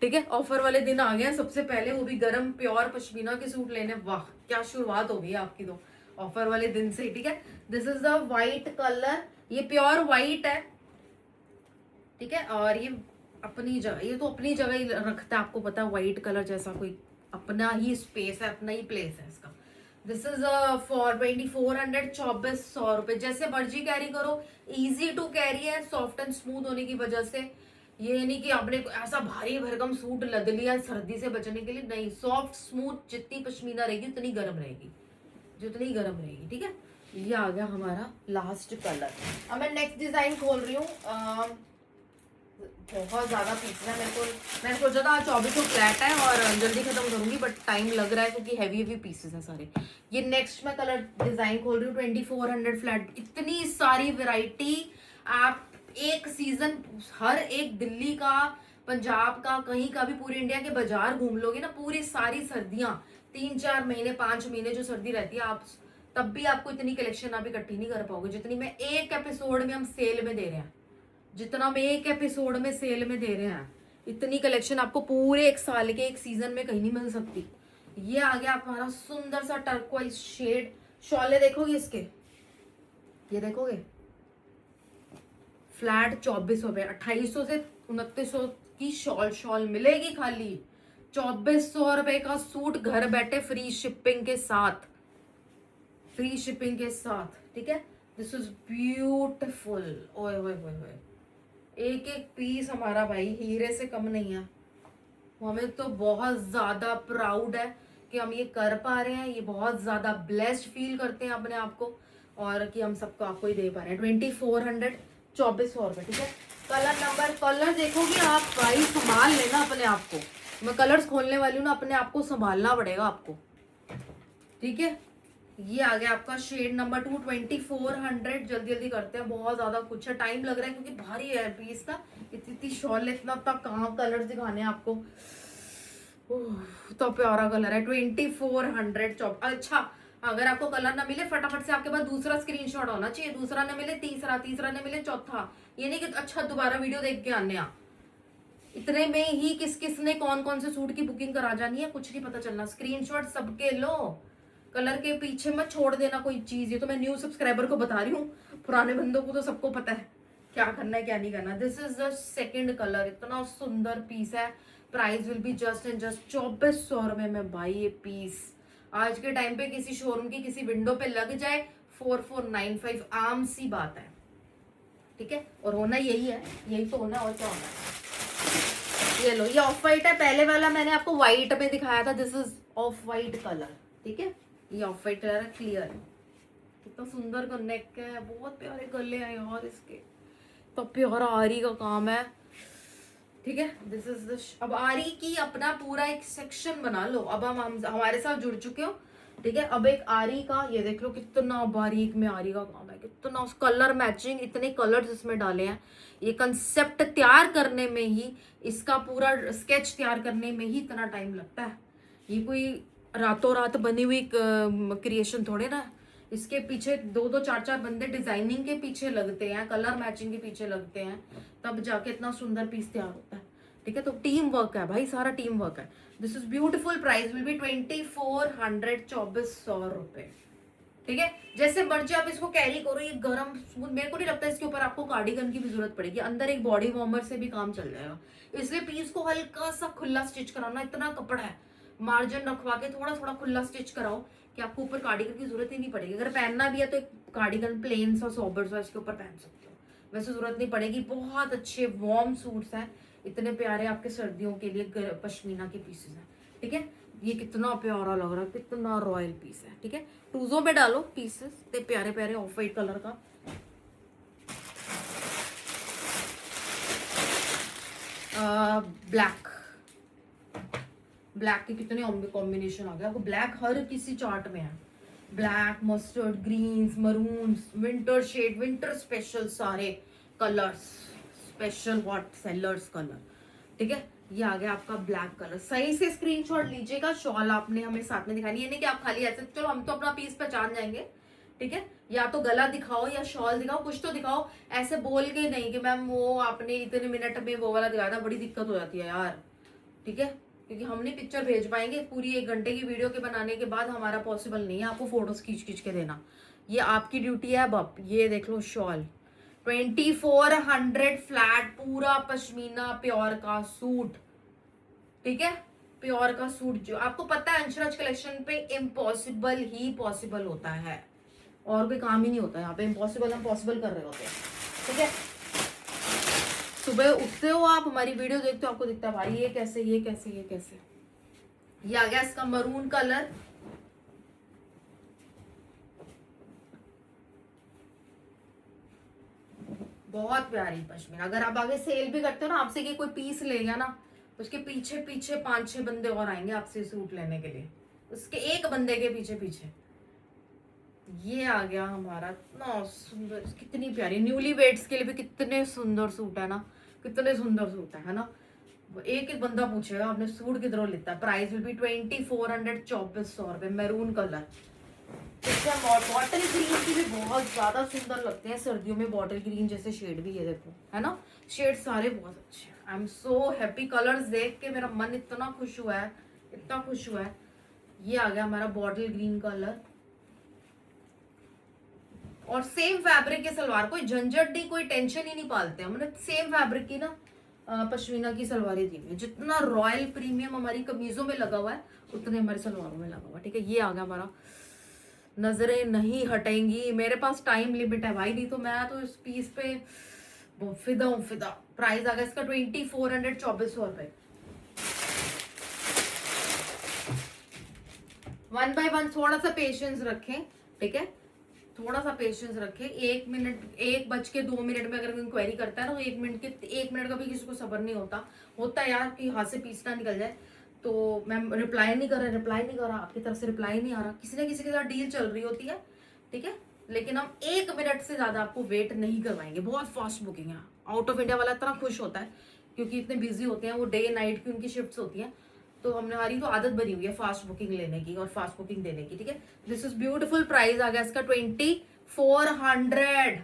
ठीक है। ऑफर वाले दिन आ गए हैं सबसे पहले, वो भी गरम प्योर पश्मीना के सूट लेने। वाह क्या शुरुआत हो गई आपकी तो ऑफर वाले दिन से, ठीक है। This is the white colour, ये प्योर व्हाइट है, ठीक है। और ये अपनी जगह, ये तो अपनी जगह ही रखता है, आपको पता है व्हाइट कलर जैसा कोई अपना ही स्पेस है, अपना ही प्लेस है इसका। दिस इज फॉर 2400, 2400 रुपए। जैसे मर्जी कैरी करो, इजी टू कैरी है, सॉफ्ट एंड स्मूथ होने की वजह से। ये नहीं कि आपने ऐसा भारी भरकम सूट लद लिया सर्दी से बचने के लिए, नहीं, सॉफ्ट स्मूथ, जितनी पश्मीना रहेगी उतनी गर्म रहेगी, जितनी गर्म रहेगी, ठीक है। ये आ गया हमारा लास्ट कलर। अब मैं नेक्स्ट डिजाइन खोल रही हूँ। बहुत ज्यादा पीस है, मैंने सोचा था 2400 फ्लैट है और जल्दी खत्म करूंगी, बट टाइम लग रहा है क्योंकि हैवी पीसेस हैं सारे। ये नेक्स्ट मैं कलर डिजाइन खोल रही हूँ, 2400 फ्लैट। इतनी सारी वैरायटी, आप एक सीजन हर एक दिल्ली का, पंजाब का, कहीं का भी पूरे इंडिया के बाजार घूम लोगे ना, पूरी सारी सर्दियां, 3-4 महीने 5 महीने जो सर्दी रहती है, आप तब भी आपको इतनी कलेक्शन आप इकट्ठी नहीं कर पाओगे जितनी मैं एक एपिसोड में हम सेल में दे रहे हैं, जितना हम एक एपिसोड में सेल में दे रहे हैं। इतनी कलेक्शन आपको पूरे एक साल के एक सीजन में कहीं नहीं मिल सकती। ये आ गया हमारा सुंदर सा टर्कोइज शेड। शॉले देखोगे इसके, ये देखोगे फ्लैट 2400 रुपए, 2800 से 2900 की शॉल मिलेगी खाली। 2400 रुपए का सूट घर बैठे, फ्री शिपिंग के साथ, फ्री शिपिंग के साथ, ठीक है। This is beautiful. ओए ओए ओए ओए, एक एक पीस हमारा भाई हीरे से कम नहीं है। हमें तो बहुत ज्यादा प्राउड है कि हम ये कर पा रहे हैं, ये बहुत ज्यादा ब्लेस्ड फील करते हैं अपने आप को, और कि हम सबको आपको ही दे पा रहे हैं। 2400, 2400 रुपए, ठीक है। कलर देखोगे आप भाई, संभाल लेना अपने आप को। मैं कलर्स खोलने वाली हूँ ना, अपने आप को संभालना पड़ेगा आपको, ठीक है। ये आ गया आपका शेड नंबर 2, 2400। जल्दी जल्दी करते हैं, बहुत ज्यादा कुछ है, टाइम लग रहा है क्योंकि भारी है पीस का। इतनी शॉल, इतना कहाँ कलर दिखाने हैं आपको। तो प्यारा कलर है, 2400। अच्छा, अगर आपको कलर ना मिले, फटाफट से आपके पास दूसरा स्क्रीनशॉट होना चाहिए, दूसरा ना मिले तीसरा, तीसरा ना मिले चौथा। ये नहीं कि अच्छा दोबारा वीडियो देख के आने इतने में ही किस किस ने कौन कौन से सूट की बुकिंग करा जानी है, कुछ नहीं पता चलना। स्क्रीनशॉट सबके लो, कलर के पीछे मत छोड़ देना कोई चीज। ये तो मैं न्यू सब्सक्राइबर को बता रही हूँ, पुराने बंदों को तो सबको पता है क्या करना है क्या नहीं करना। This is the second colour, इतना सुंदर पीस है। Price will be just and just 2400 रुपए में भाई। ये पीस आज के टाइम पे किसी शोरूम की किसी विंडो पे लग जाए 4495, आम सी बात है, ठीक है। और होना यही है, यही तो होना, और क्या होना है। ये लो, ये ऑफ वाइट है, पहले वाला मैंने आपको व्हाइट में दिखाया था, this is of white colour, ठीक है। ये ऑफ वाइट कलर है, क्लियर है, कितना सुंदर नेक है, बहुत प्यारे गले हैं यार इसके, तो प्यारा आरी का काम है, ठीक है। दिस इज द, अब आरी की अपना पूरा एक सेक्शन बना लो। अब हम हमारे साथ जुड़ चुके हो, ठीक है। अब एक आरी का, ये देख लो कितना बारीक में आरी का काम है, कितना कलर मैचिंग, इतने कलर्स इसमें डाले हैं। ये कंसेप्ट तैयार करने में ही, इसका पूरा स्केच तैयार करने में ही इतना टाइम लगता है। ये कोई रातों रात बनी हुई क्रिएशन थोड़े ना। इसके पीछे दो दो चार चार बंदे डिजाइनिंग के पीछे लगते हैं, कलर मैचिंग के पीछे लगते हैं, तब जाके इतना सुंदर पीस तैयार होता है। ठीक है, तो टीम वर्क है भाई, सारा टीम वर्क है। This is beautiful, price will be 2400, 2400 रुपए। ठीक है, जैसे मर्जी आप इसको कैरी करो, ये गरम स्मूथ, मेरे को नहीं लगता इसके ऊपर आपको कार्डिगन की भी जरूरत पड़ेगी, अंदर एक बॉडी वार्मर से भी काम चल जाएगा। इसलिए पीस को हल्का सा खुला स्टिच कराना, इतना कपड़ा है, मार्जिन रखवा के थोड़ा थोड़ा खुला स्टिच कराओ कि आपको ऊपर कार्डिगन की जरूरत ही नहीं पड़ेगी। अगर पहनना भी है तो एक कार्डिगन प्लेन सा सोबर सा इसके ऊपर पहन सकते हो, वैसे जरूरत नहीं पड़ेगी। बहुत अच्छे वार्म सूट्स हैं, इतने प्यारे आपके सर्दियों के लिए पश्मीना के पीसेस हैं। ठीक है, ये कितना प्यारा लग रहा है, कितना रॉयल पीस है। ठीक है, टूजो में डालो पीसेस, ते प्यारे प्यारे ऑफ वाइट कलर का। ब्लैक, ब्लैक के कितने कॉम्बिनेशन आ गए आपको, ब्लैक हर किसी चार्ट में है। Black, mustard, greens, maroons, winter shade, winter special सारे colours, special hot sellers colour. ठीक है, ये आ गया आपका ब्लैक कलर। सही से स्क्रीनशॉट लीजिएगा। शॉल आपने हमें साथ में दिखानी है, नहीं कि आप खाली ऐसे, चलो हम तो अपना पीस पहचान जाएंगे। ठीक है, या तो गला दिखाओ या शॉल दिखाओ, कुछ तो दिखाओ, ऐसे बोल के नहीं कि मैम वो आपने इतने मिनट में वो वाला दिखाया था, बड़ी दिक्कत हो जाती है यार। ठीक है, क्योंकि हम नहीं पिक्चर भेज पाएंगे, पूरी 1 घंटे की वीडियो के बनाने के बाद हमारा पॉसिबल नहीं है आपको फोटोज खींच खींच के देना, ये आपकी ड्यूटी है। अब आप ये देख लो शॉल, 2400 फ्लैट, पूरा पश्मीना प्योर का सूट। ठीक है, प्योर का सूट, जो आपको पता है अंशराज कलेक्शन पे इम्पॉसिबल ही पॉसिबल होता है, और कोई काम ही नहीं होता यहाँ पे, इम्पॉसिबल हम पॉसिबल कर रहे होते हैं। ठीक है, सुबह उठते हो आप, हमारी वीडियो देखते हो, आपको दिखता है भाई ये कैसे, ये कैसे, ये कैसे। ये आ गया इसका मरून कलर, बहुत प्यारी पश्मीना। अगर आप आगे सेल भी करते हो ना, आपसे कि कोई पीस ले गया ना, उसके पीछे पीछे 5-6 बंदे और आएंगे आपसे सूट लेने के लिए, उसके एक बंदे के पीछे पीछे। ये आ गया हमारा इतना सुंदर, कितनी प्यारी, न्यूली वेड्स के लिए भी कितने सुंदर सूट है ना, कितने सुंदर सूट है ना। एक एक बंदा पूछेगा आपने सूट किधरों लेता है। प्राइस विल बी 2400, 2400 रुपए, मैरून कलर। बॉटल ग्रीन की भी बहुत ज्यादा सुंदर लगते हैं सर्दियों में, बॉटल ग्रीन जैसे शेड भी, ये देखो है ना, शेड सारे बहुत अच्छे। I am so happy, colours देख के मेरा मन इतना खुश हुआ है, इतना खुश हुआ है। ये आ गया हमारा बॉटल ग्रीन कलर, और सेम फैब्रिक के सलवार, कोई झंझट नहीं, कोई टेंशन ही नहीं पालते हैं, मतलब सेम फैब्रिक की ना पश्मीना की सलवारें दी हुई है। जितना रॉयल प्रीमियम हमारी कमीजों में लगा हुआ है, उतने हमारे सलवारों में लगा हुआ है। ठीक है, ये आ गया हमारा, नजरें नहीं हटेंगी, मेरे पास टाइम लिमिट है भाई, नहीं तो मैं तो इस पीस पे फिदा हूं, फिदा। प्राइस आ गया इसका 2400, 2400 रुपए। 1 बाय 1 थोड़ा सा पेशेंस रखें। ठीक है, थोड़ा सा पेशेंस रखें। 1 मिनट, 1:02 में अगर कोई क्वेरी करता है ना, तो 1 मिनट का भी किसी को सब्र नहीं होता है यार, कि हाथ से पीस ना निकल जाए। तो मैम रिप्लाई नहीं कर रहा, आपकी तरफ से रिप्लाई नहीं आ रहा, किसी ना किसी के साथ डील चल रही होती है। ठीक है, लेकिन हम 1 मिनट से ज्यादा आपको वेट नहीं करवाएंगे, बहुत फास्ट बुकिंग है। आउट ऑफ इंडिया वाला इतना खुश होता है, क्योंकि इतने बिजी होते हैं वो, डे नाइट की उनकी शिफ्ट्स होती हैं, तो हमने हमारी तो आदत बनी हुई है फास्ट बुकिंग लेने की और फास्ट बुकिंग देने की। ठीक है, दिस इज ब्यूटीफुल। प्राइस आ गया इसका 2400।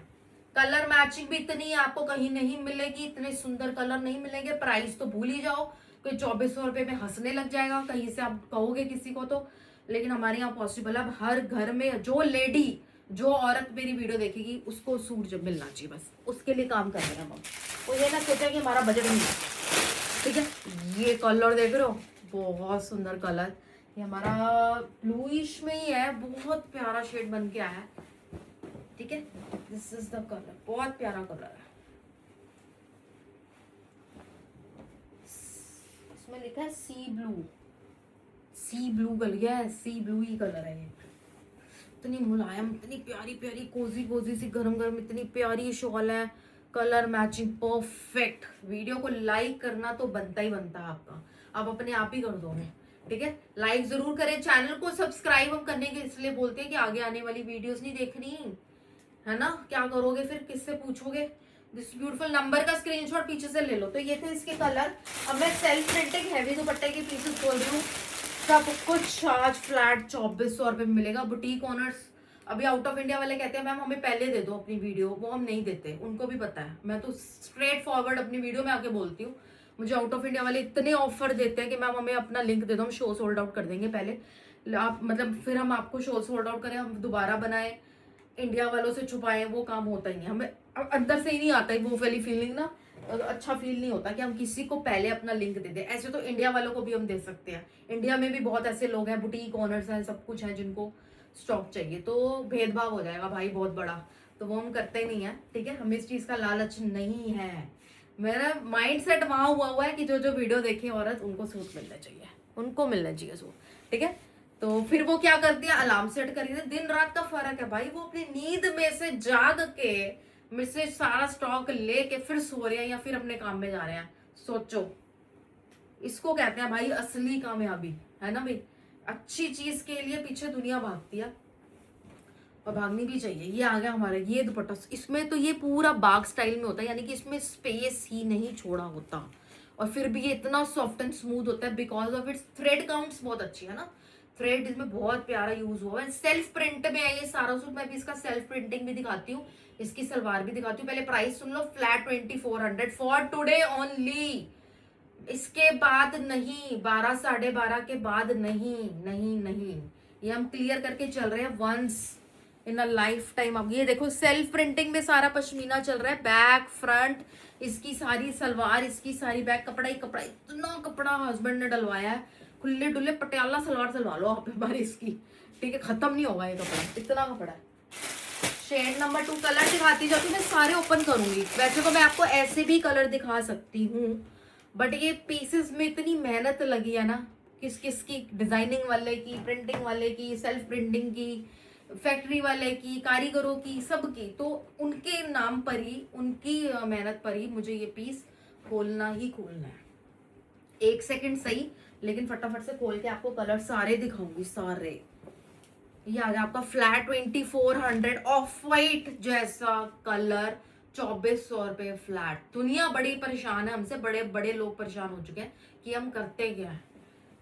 कलर मैचिंग भी इतनी आपको कहीं नहीं मिलेगी, इतने सुंदर कलर नहीं मिलेंगे। प्राइस तो भूल ही जाओ, कोई 2400 रुपए में हंसने लग जाएगा कहीं से आप कहोगे किसी को तो, लेकिन हमारे यहाँ पॉसिबल है। अब हर घर में जो लेडी, जो औरत मेरी वीडियो देखेगी, उसको सूट जब मिलना चाहिए, बस उसके लिए काम कर रहे हैं हम। वो ये ना सोचा कि हमारा बजट नहीं है। ठीक है, ये कलर देख रहे हो, बहुत सुंदर कलर, ये हमारा ब्लूइश में ही है, बहुत प्यारा शेड बन के आया है। ठीक है, दिस इज द कलर, बहुत प्यारा कलर है। इसमें लिखा है सी ब्लू कलर, है सी ब्लू ही कलर है ये। इतनी मुलायम, इतनी प्यारी प्यारी कोजी सी गरम गरम, इतनी प्यारी शॉल है, कलर मैचिंग परफेक्ट। वीडियो को लाइक करना तो बनता ही बनता है आपका, आप अपने आप ही कर दोगे। ठीक है, लाइक जरूर करें, चैनल को सब्सक्राइब हम करने के इसलिए बोलते हैं कि आगे आने वाली वीडियोस नहीं देखनी है ना, क्या करोगे फिर, किससे पूछोगे। दिस ब्यूटीफुल, नंबर का स्क्रीनशॉट पीछे से ले लो। तो ये थे इसके कलर। अब मैं सेल्फ प्रिंटेड हैवी दुपट्टे के पीसेस बोल रही हूँ। सब कुछ आज फ्लैट 2400 रुपये में मिलेगा। बुटीक ओनर्स अभी आउट ऑफ इंडिया वाले कहते हैं मैम हमें पहले दे दो अपनी वीडियो, वो हम नहीं देते, उनको भी पता है। मैं तो स्ट्रेट फॉरवर्ड अपनी वीडियो में आके बोलती हूँ। मुझे आउट ऑफ इंडिया वाले इतने ऑफर देते हैं कि मैम हमें अपना लिंक दे दो, हम शो सोल्ड आउट कर देंगे पहले आप, मतलब फिर हम आपको शो सोल्ड आउट करें, हम दोबारा बनाए, इंडिया वालों से छुपाएं, वो काम होता ही नहीं। हमें अंदर से ही नहीं आता है वो वाली फीलिंग ना, अच्छा फील नहीं होता कि हम किसी को पहले अपना लिंक दे दें। ऐसे तो इंडिया वालों को भी हम दे सकते हैं, इंडिया में भी बहुत ऐसे लोग हैं, बुटीक ओनर्स हैं, सब कुछ है, जिनको स्टॉक चाहिए। तो भेदभाव हो जाएगा भाई बहुत बड़ा, तो वो हम करते ही नहीं है। ठीक है, हमें इस चीज का लालच नहीं है। मेरा माइंड सेट वहां हुआ है कि जो जो वीडियो देखे औरत उनको सूट मिलना चाहिए, उनको मिलना चाहिए सूट। ठीक है, तो फिर वो क्या करती है, अलार्म सेट करी थी। दिन रात का फर्क है भाई, वो अपनी नींद में से जाग के मेरे से सारा स्टॉक लेके फिर सो रहे हैं या फिर अपने काम में जा रहे हैं। सोचो, इसको कहते हैं भाई असली कामयाबी, है ना भाई। अच्छी चीज के लिए पीछे दुनिया भागती है और भागनी भी चाहिए। ये आ गया हमारा ये दुपट्टा, इसमें तो ये पूरा बाग स्टाइल में होता है, यानी कि इसमें स्पेस ही नहीं छोड़ा होता, और फिर भी ये इतना सॉफ्ट एंड स्मूथ होता है because of its thread counts बहुत अच्छी है ना। थ्रेड इसमें बहुत प्यारा यूज हुआ है, सेल्फ प्रिंट में है ये सारा सूट। मैं भी इसका सेल्फ प्रिंटिंग भी दिखाती हूँ, इसकी सलवार भी दिखाती हूँ। पहले price soon low, flat 2400 for today only. इसके बाद नहीं, 12 12:30 के बाद नहीं नहीं नहीं, ये हम क्लियर करके चल रहे हैं once in a lifetime. अब ये देखो सेल्फ प्रिंटिंग में सारा पश्मीना चल रहा है, बैक फ्रंट, इसकी सारी सलवार, इसकी सारी बैक, कपड़ा ही कपड़ा, इतना कपड़ा हस्बैंड ने डलवाया है। खुले डुले पटियाला सलवार सलवा लो आप बार इसकी। ठीक है, खत्म नहीं होगा ये कपड़ा, इतना कपड़ा है। शेड नंबर 2 कलर दिखाती जाती हूँ, मैं सारे ओपन करूंगी। वैसे तो मैं आपको ऐसे भी कलर दिखा सकती हूँ, बट ये पीसेस में इतनी मेहनत लगी है ना, किस किस की, डिजाइनिंग वाले की, प्रिंटिंग वाले की, सेल्फ प्रिंटिंग की, फैक्ट्री वाले की, कारीगरों की, सबकी, तो उनके नाम पर ही, उनकी मेहनत पर ही मुझे ये पीस खोलना ही खोलना है। 1 सेकंड सही, लेकिन फटाफट से खोल के आपको कलर सारे दिखाऊंगी, सारे। ये आ गया आपका फ्लैट 2400 ऑफ वाइट जैसा कलर, 2400 रुपये फ्लैट। दुनिया बड़ी परेशान है हमसे, बड़े बड़े लोग परेशान हो चुके हैं कि हम करते क्या है।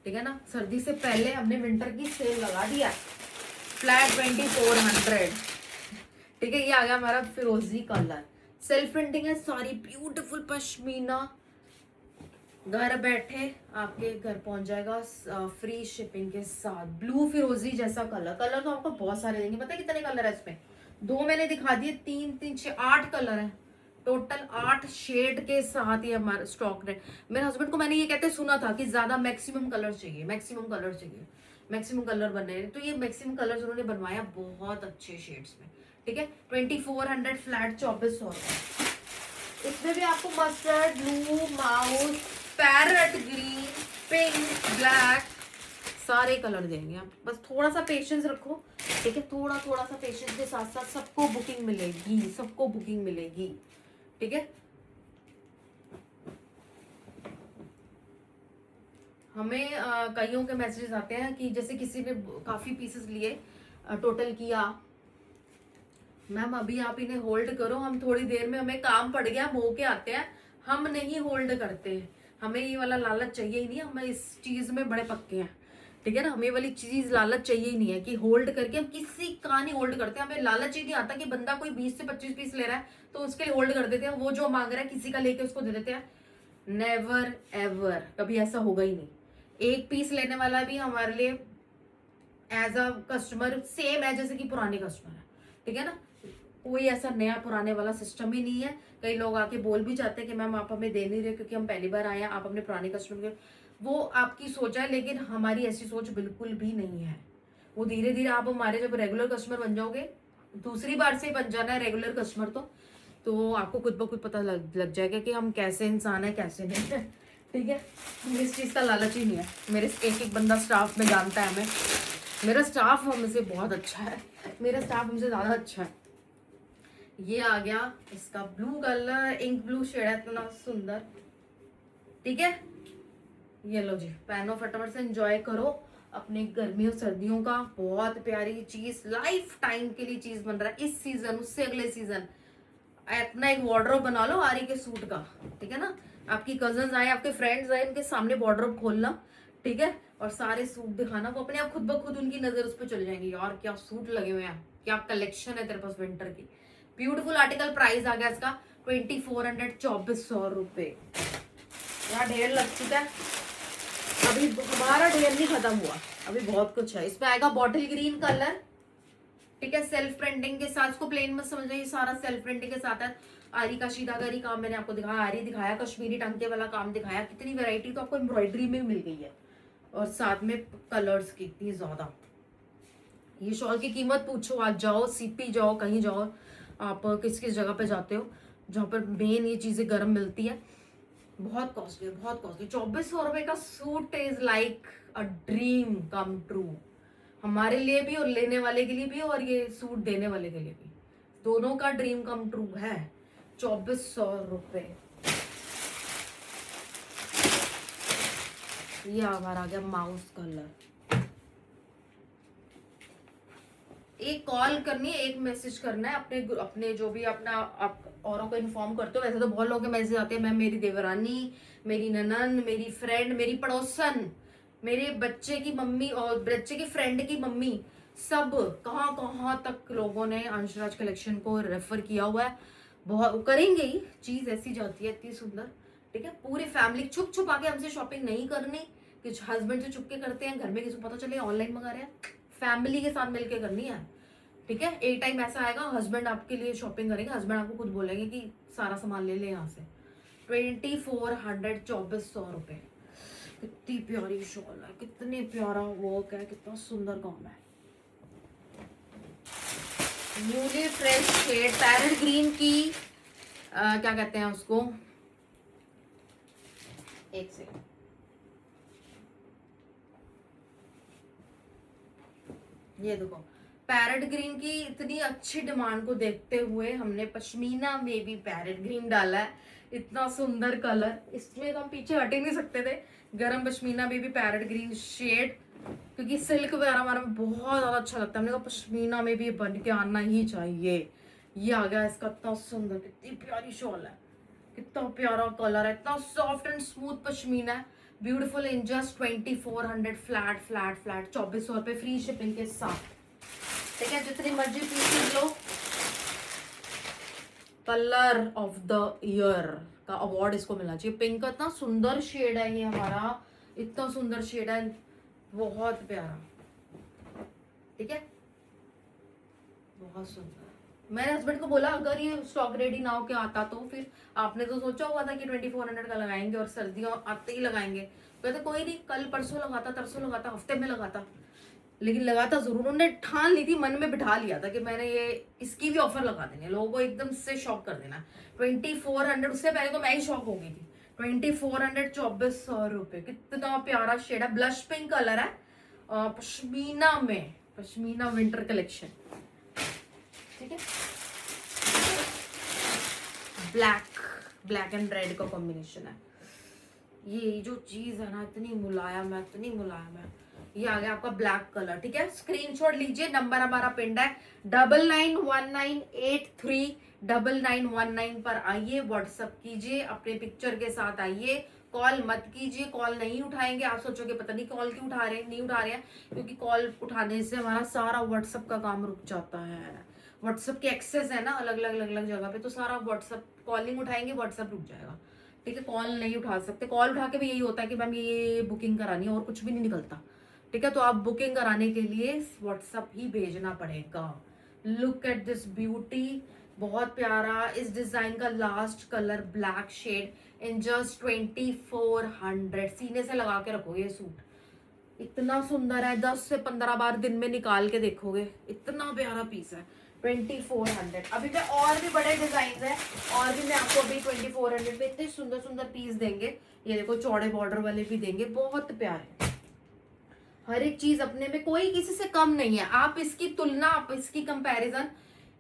ठीक है ना, सर्दी से पहले हमने विंटर की सेल लगा दिया, फ्लैट 2400। ठीक है, ये आ गया हमारा फिरोजी कलर, सेल्फ प्रिंटिंग है सारी, ब्यूटीफुल पश्मीना, घर बैठे आपके घर पहुंच जाएगा फ्री शिपिंग के साथ। ब्लू फिरोजी जैसा कलर, कलर तो आपको बहुत सारे देंगे। पता है कितने कलर है इसमें, 2 मैंने दिखा दिए, 3 3 6 8 कलर है टोटल, 8 शेड के साथ ये हमारा स्टॉक है। मेरे हस्बैंड को मैंने ये कहते सुना था कि ज्यादा मैक्सिमम कलर चाहिए, मैक्सिमम कलर चाहिए, मैक्सिमम कलर बने, तो ये मैक्सिमम कलर उन्होंने बनवाया बहुत अच्छे शेड्स में। ठीक है, 2400 फ्लैट, 2400। इसमें भी आपको mustard, blue, mouse, parrot green, pink, black, सारे कलर देंगे आप, बस थोड़ा सा पेशेंस रखो। ठीक है, थोड़ा थोड़ा सा पेशेंस के साथ साथ सबको बुकिंग मिलेगी, सबको बुकिंग मिलेगी। ठीक है, हमें कईयों के मैसेजेस आते हैं कि जैसे किसी ने काफी पीसेस लिए, टोटल किया, मैम अभी आप इन्हें होल्ड करो, हम थोड़ी देर में, हमें काम पड़ गया, हम होके आते हैं। हम नहीं होल्ड करते, हमें ये वाला लालच चाहिए ही नहीं, हम इस चीज में बड़े पक्के हैं। ठीक है ना, हमें वाली चीज लालच चाहिए ही नहीं है कि होल्ड करके, हम किसी का नहीं होल्ड करते। हमें लालच ही नहीं आता कि बंदा कोई 20 से 25 पीस ले रहा है तो उसके लिए होल्ड कर देते हैं, वो जो मांग रहा है किसी का लेके उसको दे देते हैं। नेवर एवर, कभी ऐसा होगा ही नहीं। एक पीस लेने वाला भी हमारे लिए एज अ कस्टमर सेम है जैसे कि पुराने कस्टमर है। ठीक है ना, कोई ऐसा नया पुराने वाला सिस्टम ही नहीं है। कई लोग आके बोल भी जाते हैं कि मैम आप हमें दे नहीं रहे क्योंकि हम पहली बार आए हैं, आप अपने पुराने कस्टमर के, वो आपकी सोच है, लेकिन हमारी ऐसी सोच बिल्कुल भी नहीं है। वो धीरे धीरे आप हमारे जब रेगुलर कस्टमर बन जाओगे, दूसरी बार से बन जाना है रेगुलर कस्टमर, तो आपको खुद ब खुद पता लग जाएगा कि हम कैसे इंसान है कैसे नहीं है। ठीक है, इस चीज का लालच ही नहीं है। मेरे एक एक बंदा स्टाफ में जानता है हमें, मेरा स्टाफ हमसे बहुत अच्छा है, मेरा स्टाफ हमसे ज्यादा अच्छा है। ये आ गया इसका blue colour, ink blue shade है, इतना सुंदर। ठीक है, ये लो जी, पहनो फटाफट से, एंजॉय करो अपने गर्मियों सर्दियों का। बहुत प्यारी चीज, लाइफ टाइम के लिए चीज बन रहा है, इस सीजन उससे अगले सीजन अपना एक वार्डरोब बना लो आरी के सूट का। ठीक है ना, आपकी कजन्स आए, आपके फ्रेंड्स आए, उनके सामने वार्डरोब खोलना। ठीक है। और सारे सूट दिखाना, वो अपने आप खुद ब खुद उनकी नजर उस पर चले जाएंगी, यार क्या सूट लगे हुए हैं, क्या कलेक्शन है तेरे पास विंटर की। Beautiful article. प्राइस आ गया इसका 2400, 2400 रुपए। यहाँ ढेर लग चुका है, अभी हमारा ढेर नहीं खत्म हुआ, अभी बहुत कुछ है। इसमें आएगा बॉटल ग्रीन कलर, ठीक है, सेल्फ प्रिंटिंग के साथ। इसको प्लेन मत समझना, ये सारा सेल्फ प्रिंटिंग के साथ है। आरी का शीदागरी काम मैंने आपको दिखाया, आरी दिखाया, कश्मीरी टंके वाला काम दिखाया, कितनी वैरायटी तो आपको एम्ब्रॉयडरी में मिल गई है, और साथ में कलर्स की इतनी ज्यादा। ये शॉल की कीमत पूछो, आज जाओ सीपी जाओ, कहीं जाओ आप, किस किस जगह पे जाते हो जहाँ पर मेन ये चीजें गर्म मिलती है, बहुत कॉस्टली है, बहुत कॉस्टली। 2400 रुपए का suit is like a dream come true, हमारे लिए भी और लेने वाले के लिए भी, और ये सूट देने वाले के लिए भी, दोनों का ड्रीम कम ट्रू है। 2400 रुपए। ये हमारा आ गया माउस कलर। एक कॉल करनी है, एक मैसेज करना है, अपने अपने जो भी अपना आप औरों को इन्फॉर्म करते हो। वैसे तो बहुत लोगों के मैसेज आते हैं, मैम मेरी देवरानी, मेरी ननन, मेरी फ्रेंड, मेरी पड़ोसन, मेरे बच्चे की मम्मी और बच्चे की फ्रेंड की मम्मी, सब कहाँ कहाँ तक लोगों ने अंशराज कलेक्शन को रेफर किया हुआ है। बहुत करेंगे ही, चीज ऐसी जाती है इतनी सुंदर, ठीक है। पूरी फैमिली छुप छुप आके हमसे शॉपिंग नहीं करनी, कुछ हस्बैंड से चुप के करते हैं, घर में किसी को पता चले ऑनलाइन मंगा रहे हैं, फैमिली के साथ मिलके करनी है, ठीक है। एक टाइम ऐसा आएगा हस्बैंड आपके लिए शॉपिंग करेंगे, हस्बैंड आपको खुद बोलेंगे कि सारा सामान ले ले यहाँ से। 2400, 2400 रुपए। कितनी प्यारी शॉल है, कितने प्यारा वर्क है, कितना सुंदर काम है। Newly fresh shade parrot green की क्या कहते हैं उसको, एक सेकंड, ये देखो पैरेट ग्रीन की इतनी अच्छी डिमांड को देखते हुए हमने पश्मीना में भी पैरेट ग्रीन डाला है। इतना सुंदर कलर, इसमें तो हम पीछे हट ही नहीं सकते थे। गरम पश्मीना में भी पैरेट ग्रीन शेड, क्योंकि सिल्क वगैरह हमारा बहुत ज्यादा अच्छा लगता है, हमने कहा पश्मीना में भी बन के आना ही चाहिए। ये आ गया इसका, इतना सुंदर, कितनी प्यारी शॉल है, कितना प्यारा कलर है, इतना सॉफ्ट एंड स्मूथ पश्मीना है। Beautiful in just 2400 flat flat flat, 2400 रुपए फ्री शिपिंग के साथ, ठीक है। जितनी मर्जी pieces low. Colour of the year का अवार्ड इसको मिलना चाहिए। पिंक का इतना सुंदर शेड है ये हमारा, इतना सुंदर शेड है, बहुत प्यारा, ठीक है, बहुत सुंदर। मैंने हस्बैंड को बोला अगर ये स्टॉक रेडी ना हो के आता तो फिर आपने तो सोचा हुआ था कि 2400 का लगाएंगे और सर्दियों आते ही लगाएंगे, कहते कोई नहीं, कल परसों लगाता, तरसों लगाता, हफ्ते में लगाता, लेकिन लगाता जरूर। उन्होंने ठान ली थी, मन में बिठा लिया था कि मैंने ये इसकी भी ऑफर लगा देनी है, लोगों को एकदम से शॉक कर देना। 2400, उससे पहले तो मैं ही शॉक हो गई थी। 2400, 2400 रुपए, कितना प्यारा शेड है, ब्लश पिंक कलर है, पश्मीना में, पश्मीना विंटर कलेक्शन, ठीक है। ब्लैक, ब्लैक एंड रेड का कॉम्बिनेशन है। ये जो चीज है ना, इतनी मुलायम है, इतनी मुलायम है। ये आ गया आपका ब्लैक कलर, ठीक है। स्क्रीनशॉट लीजिए, नंबर हमारा पिंड है 9919839919 पर आइए, व्हाट्सअप कीजिए, अपने पिक्चर के साथ आइए, कॉल मत कीजिए, कॉल नहीं उठाएंगे। आप सोचोगे पता नहीं कॉल क्यों उठा रहे हैं, नहीं उठा रहे हैं, क्योंकि कॉल उठाने से हमारा सारा व्हाट्सअप का काम रुक जाता है। व्हाट्सअप के एक्सेस है ना अलग अलग अलग अलग जगह पे, तो सारा व्हाट्सअप, कॉलिंग उठाएंगे व्हाट्सअप रुक जाएगा, ठीक है। कॉल नहीं उठा सकते, कॉल उठा के भी यही होता है कि मैम ये बुकिंग करानी है, और कुछ भी नहीं निकलता, ठीक है। तो आप बुकिंग कराने के लिए व्हाट्सअप ही भेजना पड़ेगा। लुक एट दिस ब्यूटी, बहुत प्यारा। इस डिजाइन का last colour black shade in just 2400। सीने से लगा के रखोगे ये सूट, इतना सुंदर है, 10 से 15 बार दिन में निकाल के देखोगे, इतना प्यारा पीस है। 2400। अभी मैं और भी बड़े डिजाइन है, और भी मैं आपको अभी 2400 में इतने सुंदर सुंदर पीस देंगे। ये देखो चौड़े बॉर्डर वाले भी देंगे, बहुत प्यारे। हर एक चीज अपने में, कोई किसी से कम नहीं है। आप इसकी तुलना, आप इसकी कंपैरिजन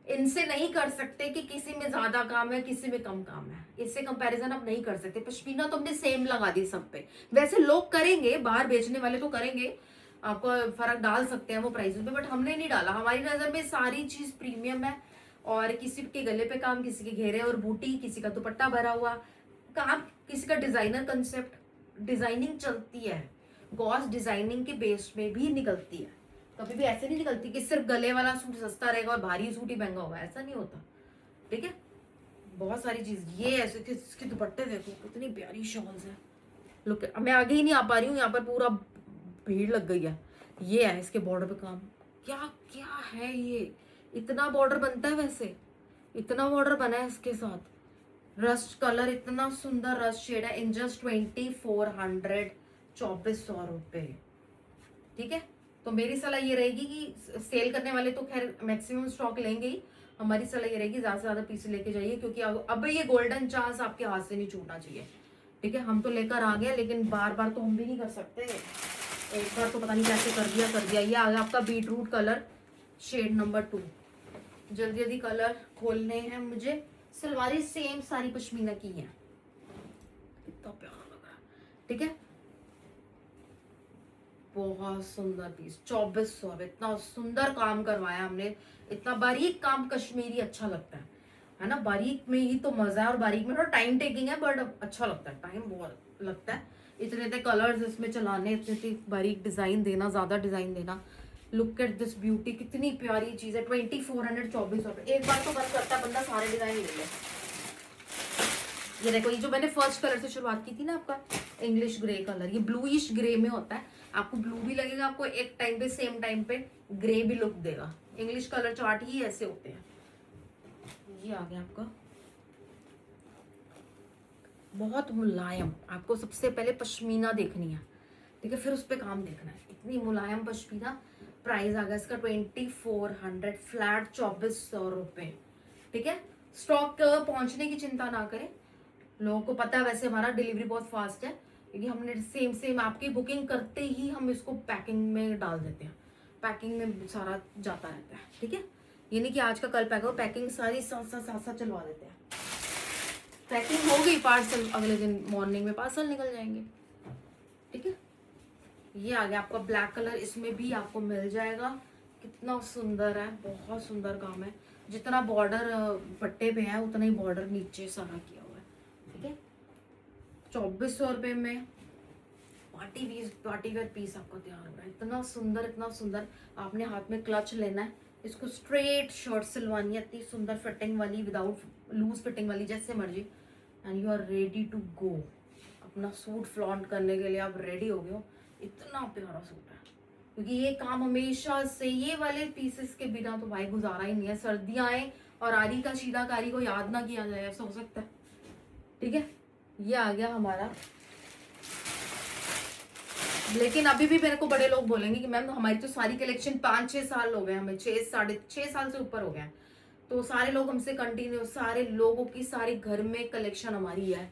इनसे नहीं कर सकते कि किसी में ज्यादा काम है, किसी में कम काम है, इससे कंपैरिजन आप नहीं कर सकते। पश्मीना तो हमने सेम लगा दी सब पे, वैसे लोग करेंगे, बाहर बेचने वाले तो करेंगे, आपको फर्क डाल सकते हैं वो प्राइसेस पे, बट हमने नहीं डाला। हमारी नजर में सारी चीज प्रीमियम है, और किसी के गले पे काम, किसी के घेरे और बूटी, किसी का दुपट्टा भरा हुआ काम, किसी का डिजाइनर कंसेप्ट, डिजाइनिंग चलती है, गॉस डिजाइनिंग के बेस में भी निकलती है। कभी भी ऐसे नहीं निकलती कि सिर्फ गले वाला सूट सस्ता रहेगा और भारी सूट ही महंगा होगा, ऐसा नहीं होता। ठीक है, बहुत सारी चीज। ये ऐसे इसके दुपट्टे देखो कितनी प्यारी शॉल्स है। लुक, मैं आगे ही नहीं आ पा रही हूँ, यहाँ पर पूरा भीड़ लग गई है। ये है इसके बॉर्डर पे काम, क्या क्या है ये। इतना बॉर्डर बनता है वैसे, इतना बॉर्डर बना है इसके साथ। रस्ट कलर, इतना सुंदर रस्ट शेड है इन जस्ट 2400, 2400 रुपये। ठीक है, तो मेरी सलाह ये रहेगी कि सेल करने वाले तो खैर मैक्सिमम स्टॉक लेंगे ही, हमारी सलाह ये रहेगी ज्यादा से ज्यादा पीस लेके जाइए, क्योंकि अब ये गोल्डन चांस आपके हाथ से नहीं छूटना चाहिए। ठीक है, हम तो लेकर आ गए, लेकिन बार बार तो हम भी नहीं कर सकते। एक बार तो पता नहीं कैसे कर दिया। ये आ गया आपका बीटरूट कलर, शेड नंबर 2। जल्दी जल्दी कलर खोलने हैं मुझे। सलवारी सेम सारी पश्मीना की है, कितना प्यारा लग रहा है। ठीक है, बहुत सुंदर पीस, 2400। इतना सुंदर काम करवाया हमने, इतना बारीक काम कश्मीरी अच्छा लगता है ना। बारीक में ही तो मजा है, और बारीक में थोड़ा टाइम टेकिंग है बट अच्छा लगता है, टाइम बहुत लगता है। इतने इतने कलर्स इसमें चलाने, इतनी बारीक डिजाइन देना, ज्यादा डिजाइन देना। लुक एट दिस ब्यूटी, कितनी प्यारी चीज है। 2400, 2400। एक बार तो मन करता है बंदा सारे डिजाइन ले ले। ये देखो, ये जो मैंने फर्स्ट कलर से शुरुआत की थी ना, आपका इंग्लिश ग्रे कलर, ये ब्लूइश ग्रे में होता है। आपको ब्लू भी लगेगा, आपको एक टाइम पे सेम टाइम पे ग्रे भी लुक देगा। इंग्लिश कलर चार्ट ही ऐसे होते हैं। ये आ गया आपका बहुत मुलायम। आपको सबसे पहले पश्मीना देखनी है, ठीक है, फिर उस पर काम देखना है। इतनी मुलायम पश्मीना। प्राइस आ गया इसका 2400 फ्लैट, 2400 रुपये। ठीक है, स्टॉक पहुंचने की चिंता ना करें, लोगों को पता है वैसे हमारा डिलीवरी बहुत फास्ट है, क्योंकि हमने सेम आपकी बुकिंग करते ही हम इसको पैकिंग में डाल देते हैं। पैकिंग में सारा जाता रहता है। ठीक है, ये नहीं कि आज का कल पैक हो, पैकिंग सारी साथ साथ चलवा देते हैं। पैकिंग हो गई, पार्सल अगले दिन मॉर्निंग में पार्सल निकल जाएंगे। ठीक है, ये आ गया आपका ब्लैक कलर, इसमें भी आपको मिल जाएगा। कितना सुंदर है, बहुत सुंदर काम है। जितना बॉर्डर पट्टे पे है उतना ही बॉर्डर नीचे सारा किया हुआ है। ठीक है, 2400 रुपये में पार्टी वेयर पीस आपका तैयार हो रहा है। इतना सुंदर, इतना सुंदर। आपने हाथ में क्लच लेना है, इसको स्ट्रेट शर्ट सिलवानी है, इतनी सुंदर फिटिंग वाली, विदाउट लूज फिटिंग वाली, जैसे मर्जी, and you are ready to go. अपना सूट फ्लॉन्ट करने के लिए आप रेडी हो गए हो। इतना प्यारा सूट है, क्योंकि ये काम हमेशा से, ये वाले पीसेस के बिना तो भाई गुजारा ही नहीं है। सर्दियां आए और आरी का शीदाकारी को याद ना किया जाए, ऐसा हो सकता है। ठीक है, ये आ गया हमारा। लेकिन अभी भी मेरे को बड़े लोग बोलेंगे कि मैम हमारी तो सारी कलेक्शन 5-6 साल हो गए, हमें 6-6.5 साल से ऊपर हो गया। तो सारे लोग हमसे कंटिन्यू, सारे लोगों की सारी घर में कलेक्शन हमारी है,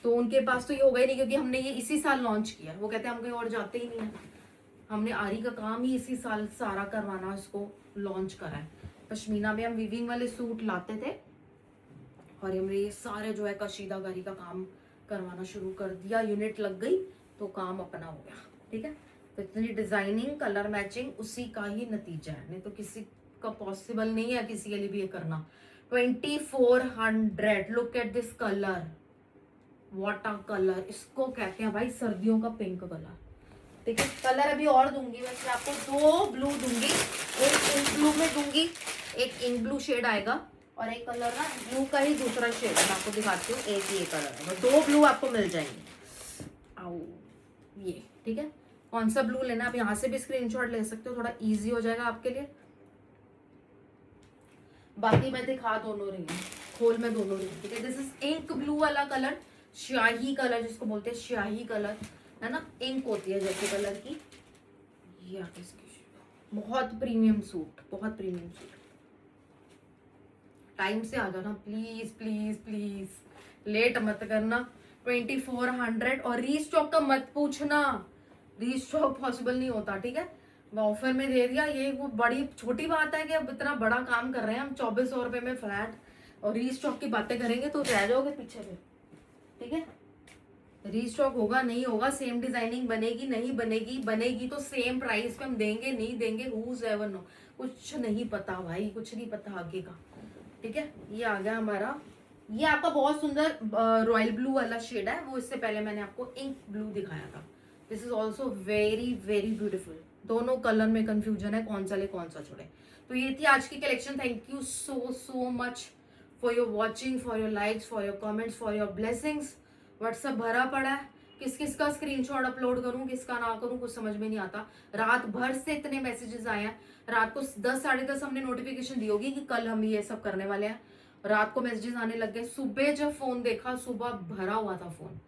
तो उनके पास तो ये होगा ही नहीं, क्योंकि हमने ये इसी साल लॉन्च किया। वो कहते हैं हम कहीं और जाते ही नहीं है, हमने आरी का काम ही इसी साल सारा करवाना इसको लॉन्च करा है। पश्मीना में हम वीविंग वाले सूट लाते थे, और हमने ये सारे जो है कशीदाकारी का काम करवाना शुरू कर दिया। यूनिट लग गई तो काम अपना हो गया। ठीक है, तो इतनी डिजाइनिंग, कलर मैचिंग, उसी का ही नतीजा है, नहीं तो किसी का पॉसिबल नहीं है किसी के लिए भी ये करना। 2400। Look at this colour, water colour इसको कहते हैं भाई, सर्दियों का पिंक कलर। ठीक है, कलर अभी और दूंगी, वैसे आपको 2 ब्लू दूंगी, एक इंक ब्लू में दूंगी, एक इंक ब्लू शेड आएगा, और एक कलर ना ब्लू का ही दूसरा शेड है, मैं आपको दिखाती हूँ। एक ये कलर है, 2 ब्लू आपको मिल जाएंगे। आओ ये, ठीक है, कौन सा ब्लू लेना आप यहाँ से भी स्क्रीनशॉट ले सकते हो, थोड़ा इजी हो जाएगा आपके लिए। बाकी मैं दिखा दोनों रही हूँ, खोल में दोनों रही हूँ। ठीक है, दिस इज इंक ब्लू वाला कलर, स्याही कलर जिसको बोलते हैं, स्याही कलर है ना, इंक होती है जैसे कलर की। ये आगे इसकी बहुत प्रीमियम सूट, बहुत प्रीमियम सूट। टाइम से आ जाना प्लीज प्लीज प्लीज, लेट मत करना। 2400, और रीस्टॉक का मत पूछना, रीस्टॉक पॉसिबल नहीं होता। ठीक है, मैं ऑफर में दे दिया, ये वो बड़ी छोटी बात है कि अब इतना बड़ा काम कर रहे हैं हम 2400 रुपये में फ्लैट, और रीस्टॉक की बातें करेंगे तो रह जाओगे पीछे पे। ठीक है, रीस्टॉक होगा नहीं होगा, सेम डिजाइनिंग बनेगी नहीं बनेगी, बनेगी तो सेम प्राइस पे हम देंगे नहीं देंगे, हुज एवर नो, कुछ नहीं पता भाई, कुछ नहीं पता आगे का। ठीक है, ये आ गया हमारा। ये आपका बहुत सुंदर रॉयल ब्लू वाला शेड है, वो इससे पहले मैंने आपको इंक ब्लू दिखाया था। This is also very very beautiful. दोनों कलर में कंफ्यूजन है कौन सा ले कौन सा छोड़े। तो ये थी आज की collection. Thank you so so much for your watching, for your likes, for your comments, for your blessings. WhatsApp भरा पड़ा है, किस किस का स्क्रीनशॉट अपलोड करूं किसका ना करूं कुछ समझ में नहीं आता। रात भर से इतने मैसेजेस आए हैं। रात को 10 साढ़े 10 हमने नोटिफिकेशन दी होगी कि कल हम ये सब करने वाले हैं। रात को मैसेजेस आने लग गए। सुबह जब फोन देखा, सुबह भरा हुआ था फोन।